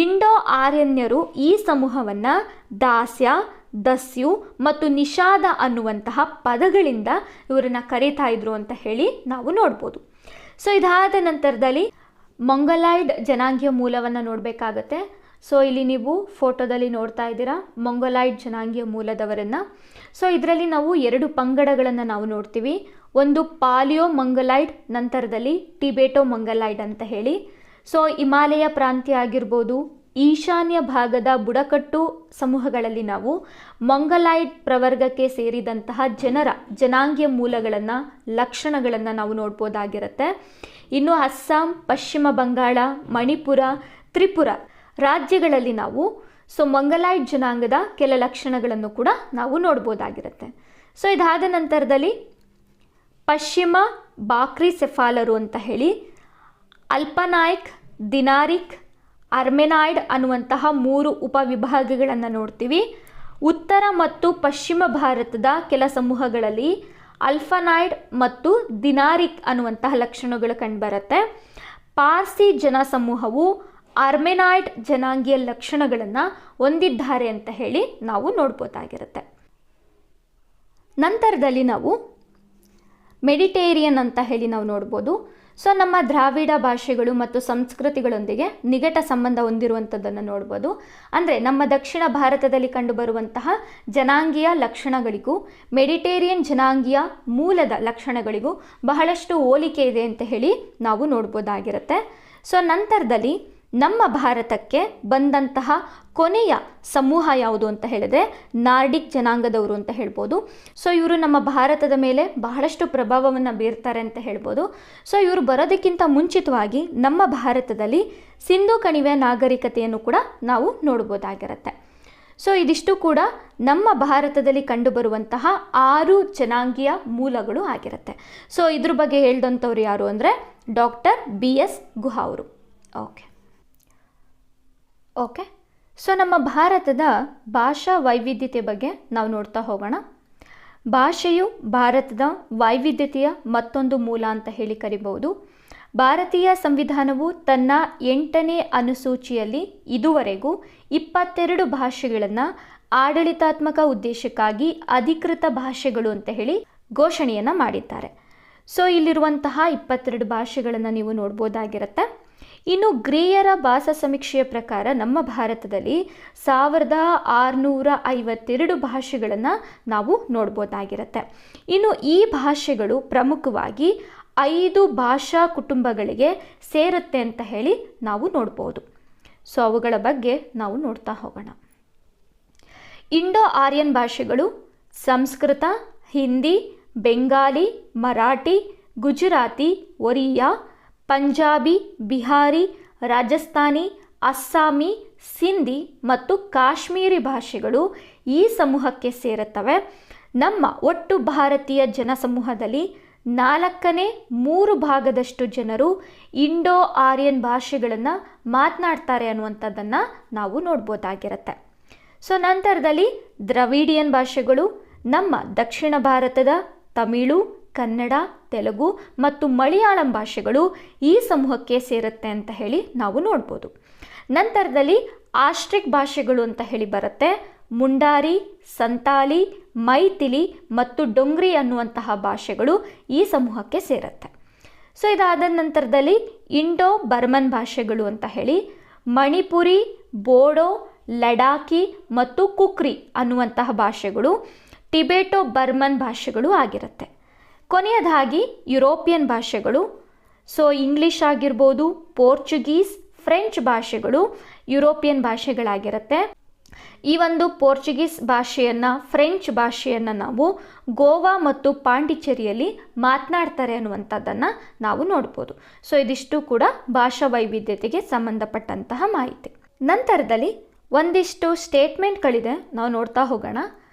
ಇಂಡೋ ಆರ್ಯನ್ಯರು ಈ ಸಮೂಹವನ್ನು ದಾಸ್ಯ, ದಸ್ಯು ಮತ್ತು ನಿಷಾದ ಅನ್ನುವಂತಹ ಪದಗಳಿಂದ ಇವರನ್ನು ಕರೀತಾ ಇದ್ರು ಅಂತ ಹೇಳಿ ನಾವು ನೋಡ್ಬೋದು. ಸೊ ಇದಾದ ನಂತರದಲ್ಲಿ ಮೊಂಗೊಲೈಡ್ ಜನಾಂಗೀಯ ಮೂಲವನ್ನು ನೋಡಬೇಕಾಗತ್ತೆ. ಸೊ ಇಲ್ಲಿ ನೀವು ಫೋಟೋದಲ್ಲಿ ನೋಡ್ತಾ ಇದ್ದೀರಾ ಮೊಂಗೊಲೈಡ್ ಜನಾಂಗೀಯ ಮೂಲದವರನ್ನು. ಸೊ ಇದರಲ್ಲಿ ನಾವು 2 ಪಂಗಡಗಳನ್ನು ನಾವು ನೋಡ್ತೀವಿ. ಒಂದು ಪಾಲಿಯೋ ಮೊಂಗೊಲೈಡ್, ನಂತರದಲ್ಲಿ ಟಿಬೇಟೋ ಮೊಂಗೊಲೈಡ್ ಅಂತ ಹೇಳಿ. ಸೊ ಹಿಮಾಲಯ ಪ್ರಾಂತ್ಯ ಆಗಿರ್ಬೋದು, ಈಶಾನ್ಯ ಭಾಗದ ಬುಡಕಟ್ಟು ಸಮೂಹಗಳಲ್ಲಿ ನಾವು ಮೊಂಗೊಲೈಡ್ ಪ್ರವರ್ಗಕ್ಕೆ ಸೇರಿದಂತಹ ಜನರ ಜನಾಂಗೀಯ ಮೂಲಗಳನ್ನು, ಲಕ್ಷಣಗಳನ್ನು ನಾವು ನೋಡ್ಬೋದಾಗಿರುತ್ತೆ. ಇನ್ನು ಅಸ್ಸಾಂ, ಪಶ್ಚಿಮ ಬಂಗಾಳ, ಮಣಿಪುರ, ತ್ರಿಪುರ ರಾಜ್ಯಗಳಲ್ಲಿ ನಾವು ಮೊಂಗೊಲೈಡ್ ಜನಾಂಗದ ಕೆಲ ಲಕ್ಷಣಗಳನ್ನು ಕೂಡ ನಾವು ನೋಡ್ಬೋದಾಗಿರುತ್ತೆ. ಸೊ ಇದಾದ ನಂತರದಲ್ಲಿ ಪಶ್ಚಿಮ ಬಾಕ್ರಿ ಸೆಫಾಲರು ಅಂತ ಹೇಳಿ ಅಲ್ಪನಾಯ್ಕ್, ದಿನಾರಿಕ್, ಅರ್ಮೆನಾಯ್ಡ್ ಅನ್ನುವಂತಹ 3 ಉಪವಿಭಾಗಗಳನ್ನು ನೋಡ್ತೀವಿ. ಉತ್ತರ ಮತ್ತು ಪಶ್ಚಿಮ ಭಾರತದ ಕೆಲ ಸಮೂಹಗಳಲ್ಲಿ ಅಲ್ಫನಾಯ್ಡ್ ಮತ್ತು ದಿನಾರಿಕ್ ಅನ್ನುವಂತಹ ಲಕ್ಷಣಗಳು ಕಂಡುಬರುತ್ತೆ. ಪಾರ್ಸಿ ಜನ ಸಮೂಹವು ಅರ್ಮೆನಾಯ್ಡ್ ಜನಾಂಗೀಯ ಲಕ್ಷಣಗಳನ್ನು ಹೊಂದಿದ್ದಾರೆ ಅಂತ ಹೇಳಿ ನಾವು ನೋಡ್ಬೋದಾಗಿರುತ್ತೆ. ನಂತರದಲ್ಲಿ ನಾವು ಮೆಡಿಟೇರಿಯನ್ ಅಂತ ಹೇಳಿ ನಾವು ನೋಡ್ಬೋದು. ಸೊ ನಮ್ಮ ದ್ರಾವಿಡ ಭಾಷೆಗಳು ಮತ್ತು ಸಂಸ್ಕೃತಿಗಳೊಂದಿಗೆ ನಿಕಟ ಸಂಬಂಧ ಹೊಂದಿರುವಂಥದ್ದನ್ನು ನೋಡ್ಬೋದು. ಅಂದರೆ ನಮ್ಮ ದಕ್ಷಿಣ ಭಾರತದಲ್ಲಿ ಕಂಡುಬರುವಂತಹ ಜನಾಂಗೀಯ ಲಕ್ಷಣಗಳಿಗೂ ಮೆಡಿಟೇರಿಯನ್ ಜನಾಂಗೀಯ ಮೂಲದ ಲಕ್ಷಣಗಳಿಗೂ ಬಹಳಷ್ಟು ಹೋಲಿಕೆ ಇದೆ ಅಂತ ಹೇಳಿ ನಾವು ನೋಡ್ಬೋದಾಗಿರುತ್ತೆ. ಸೊ ನಂತರದಲ್ಲಿ ನಮ್ಮ ಭಾರತಕ್ಕೆ ಬಂದಂತಹ ಕೊನೆಯ ಸಮೂಹ ಯಾವುದು ಅಂತ ಹೇಳಿದ್ರೆ ನಾರ್ಡಿಕ್ ಜನಾಂಗದವರು ಅಂತ ಹೇಳ್ಬೋದು. ಸೊ ಇವರು ನಮ್ಮ ಭಾರತದ ಮೇಲೆ ಬಹಳಷ್ಟು ಪ್ರಭಾವವನ್ನು ಬೀರ್ತಾರೆ ಅಂತ ಹೇಳ್ಬೋದು. ಸೊ ಇವರು ಬರೋದಕ್ಕಿಂತ ಮುಂಚಿತವಾಗಿ ನಮ್ಮ ಭಾರತದಲ್ಲಿ ಸಿಂಧೂ ಕಣಿವೆ ನಾಗರಿಕತೆಯನ್ನು ಕೂಡ ನಾವು ನೋಡ್ಬೋದಾಗಿರುತ್ತೆ. ಸೊ ಇದಿಷ್ಟು ಕೂಡ ನಮ್ಮ ಭಾರತದಲ್ಲಿ ಕಂಡುಬರುವಂತಹ 6 ಜನಾಂಗೀಯ ಮೂಲಗಳು ಆಗಿರುತ್ತೆ. ಸೊ ಇದ್ರ ಬಗ್ಗೆ ಹೇಳ್ದಂಥವ್ರು ಯಾರು ಅಂದರೆ ಡಾಕ್ಟರ್ BS ಗುಹಾ ಅವರು. ಓಕೆ ಸೊ ನಮ್ಮ ಭಾರತದ ಭಾಷಾ ವೈವಿಧ್ಯತೆ ಬಗ್ಗೆ ನಾವು ನೋಡ್ತಾ ಹೋಗೋಣ. ಭಾಷೆಯು ಭಾರತದ ವೈವಿಧ್ಯತೆಯ ಮತ್ತೊಂದು ಮೂಲ ಅಂತ ಹೇಳಿ ಕರಿಬಹುದು. ಭಾರತೀಯ ಸಂವಿಧಾನವು ತನ್ನ 8ನೇ ಅನುಸೂಚಿಯಲ್ಲಿ ಇದುವರೆಗೂ 22 ಭಾಷೆಗಳನ್ನು ಆಡಳಿತಾತ್ಮಕ ಉದ್ದೇಶಕ್ಕಾಗಿ ಅಧಿಕೃತ ಭಾಷೆಗಳು ಅಂತ ಹೇಳಿ ಘೋಷಣೆಯನ್ನು ಮಾಡಿದ್ದಾರೆ. ಸೊ ಇಲ್ಲಿರುವಂತಹ 22 ಭಾಷೆಗಳನ್ನು ನೀವು ನೋಡ್ಬೋದಾಗಿರುತ್ತೆ. ಇನ್ನು ಗ್ರೇಯರ ಭಾಷಾ ಸಮೀಕ್ಷೆಯ ಪ್ರಕಾರ ನಮ್ಮ ಭಾರತದಲ್ಲಿ 1652 ಭಾಷೆಗಳನ್ನು ನಾವು ನೋಡ್ಬೋದಾಗಿರುತ್ತೆ. ಇನ್ನು ಈ ಭಾಷೆಗಳು ಪ್ರಮುಖವಾಗಿ 5 ಭಾಷಾ ಕುಟುಂಬಗಳಿಗೆ ಸೇರುತ್ತೆ ಅಂತ ಹೇಳಿ ನಾವು ನೋಡ್ಬೋದು. ಸೊ ಅವುಗಳ ಬಗ್ಗೆ ನಾವು ನೋಡ್ತಾ ಹೋಗೋಣ. ಇಂಡೋ ಆರ್ಯನ್ ಭಾಷೆಗಳು ಸಂಸ್ಕೃತ, ಹಿಂದಿ, ಬೆಂಗಾಲಿ, ಮರಾಠಿ, ಗುಜರಾತಿ, ಒರಿಯಾ, ಪಂಜಾಬಿ, ಬಿಹಾರಿ, ರಾಜಸ್ಥಾನಿ, ಅಸ್ಸಾಮಿ, ಸಿಂಧಿ ಮತ್ತು ಕಾಶ್ಮೀರಿ ಭಾಷೆಗಳು ಈ ಸಮೂಹಕ್ಕೆ ಸೇರುತ್ತವೆ. ನಮ್ಮ ಒಟ್ಟು ಭಾರತೀಯ ಜನಸಮೂಹದಲ್ಲಿ 3/4 ಜನರು ಇಂಡೋ ಆರ್ಯನ್ ಭಾಷೆಗಳನ್ನು ಮಾತನಾಡ್ತಾರೆ ಅನ್ನುವಂಥದ್ದನ್ನು ನಾವು ನೋಡ್ಬೋದಾಗಿರುತ್ತೆ. ಸೊ ನಂತರದಲ್ಲಿ ದ್ರವಿಡಿಯನ್ ಭಾಷೆಗಳು ನಮ್ಮ ದಕ್ಷಿಣ ಭಾರತದ ತಮಿಳು, ಕನ್ನಡ, ತೆಲುಗು ಮತ್ತು ಮಲಯಾಳಂ ಭಾಷೆಗಳು ಈ ಸಮೂಹಕ್ಕೆ ಸೇರುತ್ತೆ ಅಂತ ಹೇಳಿ ನಾವು ನೋಡ್ಬೋದು. ನಂತರದಲ್ಲಿ ಆಸ್ಟ್ರಿಕ್ ಭಾಷೆಗಳು ಅಂತ ಹೇಳಿ ಬರುತ್ತೆ. ಮುಂಡಾರಿ, ಸಂತಾಲಿ, ಮೈಥಿಲಿ ಮತ್ತು ಡೊಂಗ್ರಿ ಅನ್ನುವಂತಹ ಭಾಷೆಗಳು ಈ ಸಮೂಹಕ್ಕೆ ಸೇರುತ್ತೆ. ಸೊ ಇದಾದ ನಂತರದಲ್ಲಿ ಇಂಡೋ ಬರ್ಮನ್ ಭಾಷೆಗಳು ಅಂತ ಹೇಳಿ ಮಣಿಪುರಿ, ಬೋಡೋ, ಲಡಾಖಿ ಮತ್ತು ಕುಕ್ರಿ ಅನ್ನುವಂತಹ ಭಾಷೆಗಳು ಟಿಬೆಟೋ ಬರ್ಮನ್ ಭಾಷೆಗಳು ಆಗಿರುತ್ತೆ. ಕೊನೆಯದಾಗಿ ಯುರೋಪಿಯನ್ ಭಾಷೆಗಳು, ಸೊ ಇಂಗ್ಲಿಷ್ ಆಗಿರ್ಬೋದು, ಪೋರ್ಚುಗೀಸ್, ಫ್ರೆಂಚ್ ಭಾಷೆಗಳು ಯುರೋಪಿಯನ್ ಭಾಷೆಗಳಾಗಿರುತ್ತೆ. ಈ ಒಂದು ಪೋರ್ಚುಗೀಸ್ ಭಾಷೆಯನ್ನು, ಫ್ರೆಂಚ್ ಭಾಷೆಯನ್ನು ನಾವು ಗೋವಾ ಮತ್ತು ಪಾಂಡಿಚೇರಿಯಲ್ಲಿ ಮಾತನಾಡ್ತಾರೆ ಅನ್ನುವಂಥದ್ದನ್ನು ನಾವು ನೋಡ್ಬೋದು. ಸೊ ಇದಿಷ್ಟು ಕೂಡ ಭಾಷಾ ವೈವಿಧ್ಯತೆಗೆ ಸಂಬಂಧಪಟ್ಟಂತಹ ಮಾಹಿತಿ. ನಂತರದಲ್ಲಿ ಒಂದಿಷ್ಟು ಸ್ಟೇಟ್ಮೆಂಟ್ಗಳಿದೆ, ನಾವು ನೋಡ್ತಾ ಹೋಗೋಣ.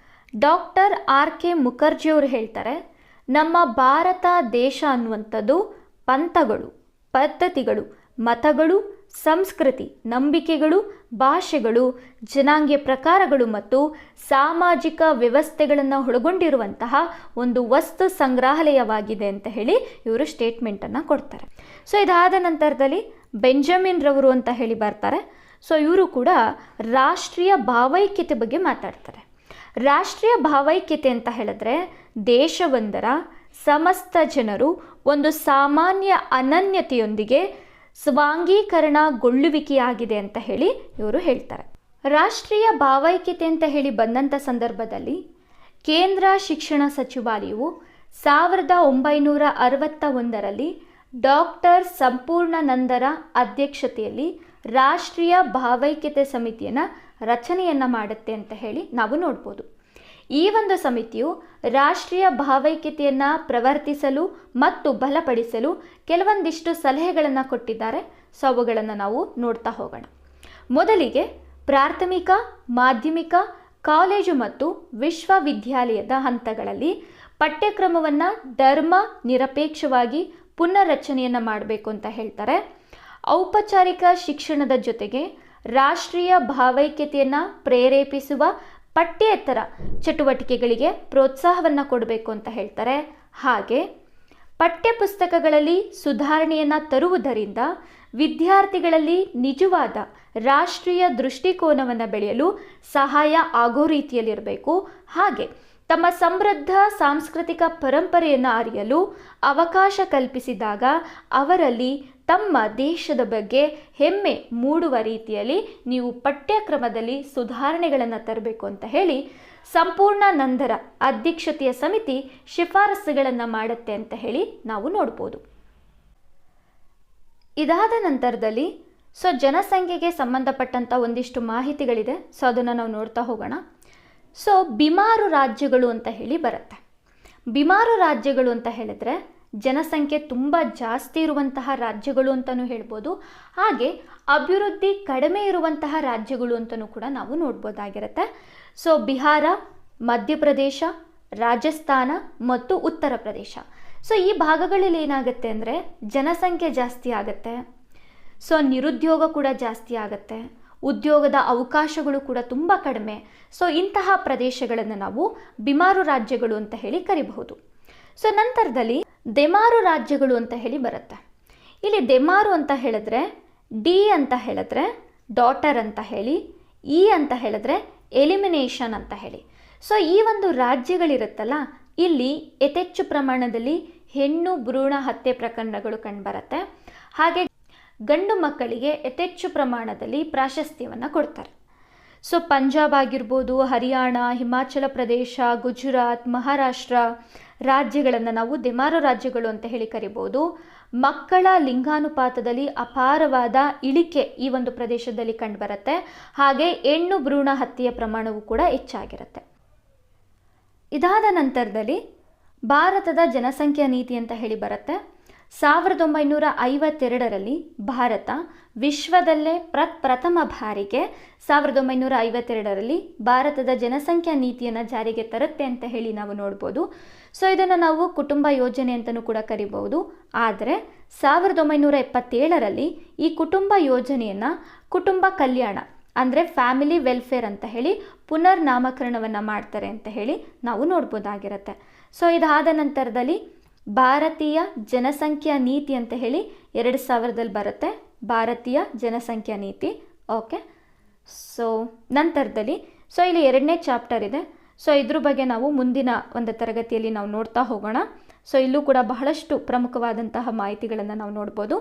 ಡಾಕ್ಟರ್ RK ಮುಖರ್ಜಿಯವರು ಹೇಳ್ತಾರೆ, ನಮ್ಮ ಭಾರತ ದೇಶ ಅನ್ನುವಂಥದ್ದು ಪಂಥಗಳು, ಪದ್ಧತಿಗಳು, ಮತಗಳು, ಸಂಸ್ಕೃತಿ, ನಂಬಿಕೆಗಳು, ಭಾಷೆಗಳು, ಜನಾಂಗೀಯ ಪ್ರಕಾರಗಳು ಮತ್ತು ಸಾಮಾಜಿಕ ವ್ಯವಸ್ಥೆಗಳನ್ನು ಒಳಗೊಂಡಿರುವಂತಹ ಒಂದು ವಸ್ತು ಸಂಗ್ರಹಾಲಯವಾಗಿದೆ ಅಂತ ಹೇಳಿ ಇವರು ಸ್ಟೇಟ್ಮೆಂಟನ್ನು ಕೊಡ್ತಾರೆ. ಸೊ ಇದಾದ ನಂತರದಲ್ಲಿ ಬೆಂಜಮಿನ್ ರವರು ಅಂತ ಹೇಳಿ ಬರ್ತಾರೆ. ಸೊ ಇವರು ಕೂಡ ರಾಷ್ಟ್ರೀಯ ಭಾವೈಕ್ಯತೆ ಬಗ್ಗೆ ಮಾತಾಡ್ತಾರೆ. ರಾಷ್ಟ್ರೀಯ ಭಾವೈಕ್ಯತೆ ಅಂತ ಹೇಳಿದ್ರೆ ದೇಶವೊಂದರ ಸಮಸ್ತ ಜನರು ಒಂದು ಸಾಮಾನ್ಯ ಅನನ್ಯತೆಯೊಂದಿಗೆ ಸ್ವಾಂಗೀಕರಣಗೊಳ್ಳುವಿಕೆಯಾಗಿದೆ ಅಂತ ಹೇಳಿ ಇವರು ಹೇಳ್ತಾರೆ. ರಾಷ್ಟ್ರೀಯ ಭಾವೈಕ್ಯತೆ ಅಂತ ಹೇಳಿ ಬಂದಂಥ ಸಂದರ್ಭದಲ್ಲಿ ಕೇಂದ್ರ ಶಿಕ್ಷಣ ಸಚಿವಾಲಯವು 1961ರಲ್ಲಿ ಡಾಕ್ಟರ್ ಸಂಪೂರ್ಣಾನಂದರ ಅಧ್ಯಕ್ಷತೆಯಲ್ಲಿ ರಾಷ್ಟ್ರೀಯ ಭಾವೈಕ್ಯತೆ ಸಮಿತಿಯನ್ನು ರಚನೆಯನ್ನು ಮಾಡುತ್ತೆ ಅಂತ ಹೇಳಿ ನಾವು ನೋಡ್ಬೋದು. ಈ ಒಂದು ಸಮಿತಿಯು ರಾಷ್ಟ್ರೀಯ ಭಾವೈಕ್ಯತೆಯನ್ನು ಪ್ರವರ್ತಿಸಲು ಮತ್ತು ಬಲಪಡಿಸಲು ಕೆಲವೊಂದಿಷ್ಟು ಸಲಹೆಗಳನ್ನು ಕೊಟ್ಟಿದ್ದಾರೆ. ಸೊ ಅವುಗಳನ್ನು ನಾವು ನೋಡ್ತಾ ಹೋಗೋಣ. ಮೊದಲಿಗೆ ಪ್ರಾಥಮಿಕ, ಮಾಧ್ಯಮಿಕ, ಕಾಲೇಜು ಮತ್ತು ವಿಶ್ವವಿದ್ಯಾಲಯದ ಹಂತಗಳಲ್ಲಿ ಪಠ್ಯಕ್ರಮವನ್ನು ಧರ್ಮ ನಿರಪೇಕ್ಷವಾಗಿ ಪುನರ್ರಚನೆಯನ್ನು ಮಾಡಬೇಕು ಅಂತ ಹೇಳ್ತಾರೆ. ಔಪಚಾರಿಕ ಶಿಕ್ಷಣದ ಜೊತೆಗೆ ರಾಷ್ಟ್ರೀಯ ಭಾವೈಕ್ಯತೆಯನ್ನು ಪ್ರೇರೇಪಿಸುವ ಪಠ್ಯೇತರ ಚಟುವಟಿಕೆಗಳಿಗೆ ಪ್ರೋತ್ಸಾಹವನ್ನು ಕೊಡಬೇಕು ಅಂತ ಹೇಳ್ತಾರೆ. ಹಾಗೆ ಪಠ್ಯಪುಸ್ತಕಗಳಲ್ಲಿ ಸುಧಾರಣೆಯನ್ನು ತರುವುದರಿಂದ ವಿದ್ಯಾರ್ಥಿಗಳಲ್ಲಿ ನಿಜವಾದ ರಾಷ್ಟ್ರೀಯ ದೃಷ್ಟಿಕೋನವನ್ನು ಬೆಳೆಯಲು ಸಹಾಯ ಆಗೋ ರೀತಿಯಲ್ಲಿರಬೇಕು. ಹಾಗೆ ತಮ್ಮ ಸಮೃದ್ಧ ಸಾಂಸ್ಕೃತಿಕ ಪರಂಪರೆಯನ್ನು ಅರಿಯಲು ಅವಕಾಶ ಕಲ್ಪಿಸಿದಾಗ ಅವರಲ್ಲಿ ತಮ್ಮ ದೇಶದ ಬಗ್ಗೆ ಹೆಮ್ಮೆ ಮೂಡುವ ರೀತಿಯಲ್ಲಿ ನೀವು ಪಠ್ಯಕ್ರಮದಲ್ಲಿ ಸುಧಾರಣೆಗಳನ್ನು ತರಬೇಕು ಅಂತ ಹೇಳಿ ಸಂಪೂರ್ಣಾನಂದರ ಅಧ್ಯಕ್ಷತೆಯ ಸಮಿತಿ ಶಿಫಾರಸುಗಳನ್ನು ಮಾಡುತ್ತೆ ಅಂತ ಹೇಳಿ ನಾವು ನೋಡ್ಬೋದು. ಇದಾದ ನಂತರದಲ್ಲಿ ಜನಸಂಖ್ಯೆಗೆ ಸಂಬಂಧಪಟ್ಟಂಥ ಒಂದಿಷ್ಟು ಮಾಹಿತಿಗಳಿದೆ. ಸೊ ಅದನ್ನು ನಾವು ನೋಡ್ತಾ ಹೋಗೋಣ. ಬಿಮಾರು ರಾಜ್ಯಗಳು ಅಂತ ಹೇಳಿ ಬರುತ್ತೆ. ಬಿಮಾರು ರಾಜ್ಯಗಳು ಅಂತ ಹೇಳಿದ್ರೆ ಜನಸಂಖ್ಯೆ ತುಂಬ ಜಾಸ್ತಿ ಇರುವಂತಹ ರಾಜ್ಯಗಳು ಅಂತಲೂ ಹೇಳ್ಬೋದು. ಹಾಗೆ ಅಭಿವೃದ್ಧಿ ಕಡಿಮೆ ಇರುವಂತಹ ರಾಜ್ಯಗಳು ಅಂತಲೂ ಕೂಡ ನಾವು ನೋಡ್ಬೋದಾಗಿರುತ್ತೆ. ಸೊ ಬಿಹಾರ, ಮಧ್ಯಪ್ರದೇಶ, ರಾಜಸ್ಥಾನ ಮತ್ತು ಉತ್ತರ ಪ್ರದೇಶ. ಸೊ ಈ ಭಾಗಗಳಲ್ಲಿ ಏನಾಗುತ್ತೆ ಅಂದರೆ ಜನಸಂಖ್ಯೆ ಜಾಸ್ತಿ ಆಗುತ್ತೆ. ಸೊ ನಿರುದ್ಯೋಗ ಕೂಡ ಜಾಸ್ತಿ ಆಗುತ್ತೆ, ಉದ್ಯೋಗದ ಅವಕಾಶಗಳು ಕೂಡ ತುಂಬ ಕಡಿಮೆ. ಸೊ ಇಂತಹ ಪ್ರದೇಶಗಳನ್ನು ನಾವು ಬಿಮಾರು ರಾಜ್ಯಗಳು ಅಂತ ಹೇಳಿ ಕರಿಬಹುದು. ಸೊ ನಂತರದಲ್ಲಿ ದೆಮಾರು ರಾಜ್ಯಗಳು ಅಂತ ಹೇಳಿ ಬರುತ್ತೆ. ಇಲ್ಲಿ ದೆಮಾರು ಅಂತ ಹೇಳಿದ್ರೆ ಡಿ ಅಂತ ಹೇಳಿದ್ರೆ ಡಾಟರ್ ಅಂತ ಹೇಳಿ, ಇ ಅಂತ ಹೇಳಿದ್ರೆ ಎಲಿಮಿನೇಷನ್ ಅಂತ ಹೇಳಿ. ಸೊ ಈ ಒಂದು ರಾಜ್ಯಗಳಿರುತ್ತಲ್ಲ, ಇಲ್ಲಿ ಯಥೇಚ್ಛು ಪ್ರಮಾಣದಲ್ಲಿ ಹೆಣ್ಣು ಭ್ರೂಣ ಹತ್ಯೆ ಪ್ರಕರಣಗಳು ಕಂಡುಬರುತ್ತೆ. ಹಾಗೆ ಗಂಡು ಮಕ್ಕಳಿಗೆ ಯಥೇಚ್ಛು ಪ್ರಮಾಣದಲ್ಲಿ ಪ್ರಾಶಸ್ತ್ಯವನ್ನು ಕೊಡ್ತಾರೆ. ಸೊ ಪಂಜಾಬ್ ಆಗಿರ್ಬೋದು, ಹರಿಯಾಣ, ಹಿಮಾಚಲ ಪ್ರದೇಶ, ಗುಜರಾತ್, ಮಹಾರಾಷ್ಟ್ರ ರಾಜ್ಯಗಳನ್ನು ನಾವು ದೆಮಾರು ರಾಜ್ಯಗಳು ಅಂತ ಹೇಳಿ ಕರಿಬೋದು. ಮಕ್ಕಳ ಲಿಂಗಾನುಪಾತದಲ್ಲಿ ಅಪಾರವಾದ ಇಳಿಕೆ ಈ ಒಂದು ಪ್ರದೇಶದಲ್ಲಿ ಕಂಡುಬರುತ್ತೆ. ಹಾಗೆ ಹೆಣ್ಣು ಭ್ರೂಣ ಹತ್ಯೆಯ ಪ್ರಮಾಣವೂ ಕೂಡ ಹೆಚ್ಚಾಗಿರುತ್ತೆ. ಇದಾದ ನಂತರದಲ್ಲಿ ಭಾರತದ ಜನಸಂಖ್ಯಾ ನೀತಿ ಅಂತ ಹೇಳಿ ಬರುತ್ತೆ. 1952ರಲ್ಲಿ ಭಾರತ ವಿಶ್ವದಲ್ಲೇ ಪ್ರಥಮ ಬಾರಿಗೆ 1952ರಲ್ಲಿ ಭಾರತದ ಜನಸಂಖ್ಯಾ ನೀತಿಯನ್ನು ಜಾರಿಗೆ ತರುತ್ತೆ ಅಂತ ಹೇಳಿ ನಾವು ನೋಡ್ಬೋದು. ಸೊ ಇದನ್ನು ನಾವು ಕುಟುಂಬ ಯೋಜನೆ ಅಂತಲೂ ಕೂಡ ಕರಿಬಹುದು. ಆದರೆ 1977ರಲ್ಲಿ ಈ ಕುಟುಂಬ ಯೋಜನೆಯನ್ನು ಕುಟುಂಬ ಕಲ್ಯಾಣ ಅಂದರೆ ಫ್ಯಾಮಿಲಿ ವೆಲ್ಫೇರ್ ಅಂತ ಹೇಳಿ ಪುನರ್ ನಾಮಕರಣವನ್ನು ಮಾಡ್ತಾರೆ ಅಂತ ಹೇಳಿ ನಾವು ನೋಡ್ಬೋದಾಗಿರುತ್ತೆ. ಸೊ ಇದಾದ ನಂತರದಲ್ಲಿ ಭಾರತೀಯ ಜನಸಂಖ್ಯಾ ನೀತಿ ಅಂತ ಹೇಳಿ 2000ದಲ್ಲಿ ಬರುತ್ತೆ, ಭಾರತೀಯ ಜನಸಂಖ್ಯಾ ನೀತಿ. ಓಕೆ, ಸೊ ನಂತರದಲ್ಲಿ ಇಲ್ಲಿ 2ನೇ ಚಾಪ್ಟರ್ ಇದೆ. ಸೊ ಇದ್ರ ಬಗ್ಗೆ ನಾವು ಮುಂದಿನ ಒಂದು ತರಗತಿಯಲ್ಲಿ ನಾವು ನೋಡ್ತಾ ಹೋಗೋಣ. ಸೊ ಇಲ್ಲೂ ಕೂಡ ಬಹಳಷ್ಟು ಪ್ರಮುಖವಾದಂತಹ ಮಾಹಿತಿಗಳನ್ನು ನಾವು ನೋಡ್ಬೋದು.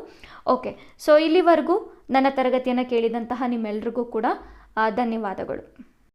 ಓಕೆ, ಸೊ ಇಲ್ಲಿವರೆಗೂ ನನ್ನ ತರಗತಿಯನ್ನು ಕೇಳಿದಂತಹ ನಿಮ್ಮೆಲ್ರಿಗೂ ಕೂಡ ಧನ್ಯವಾದಗಳು.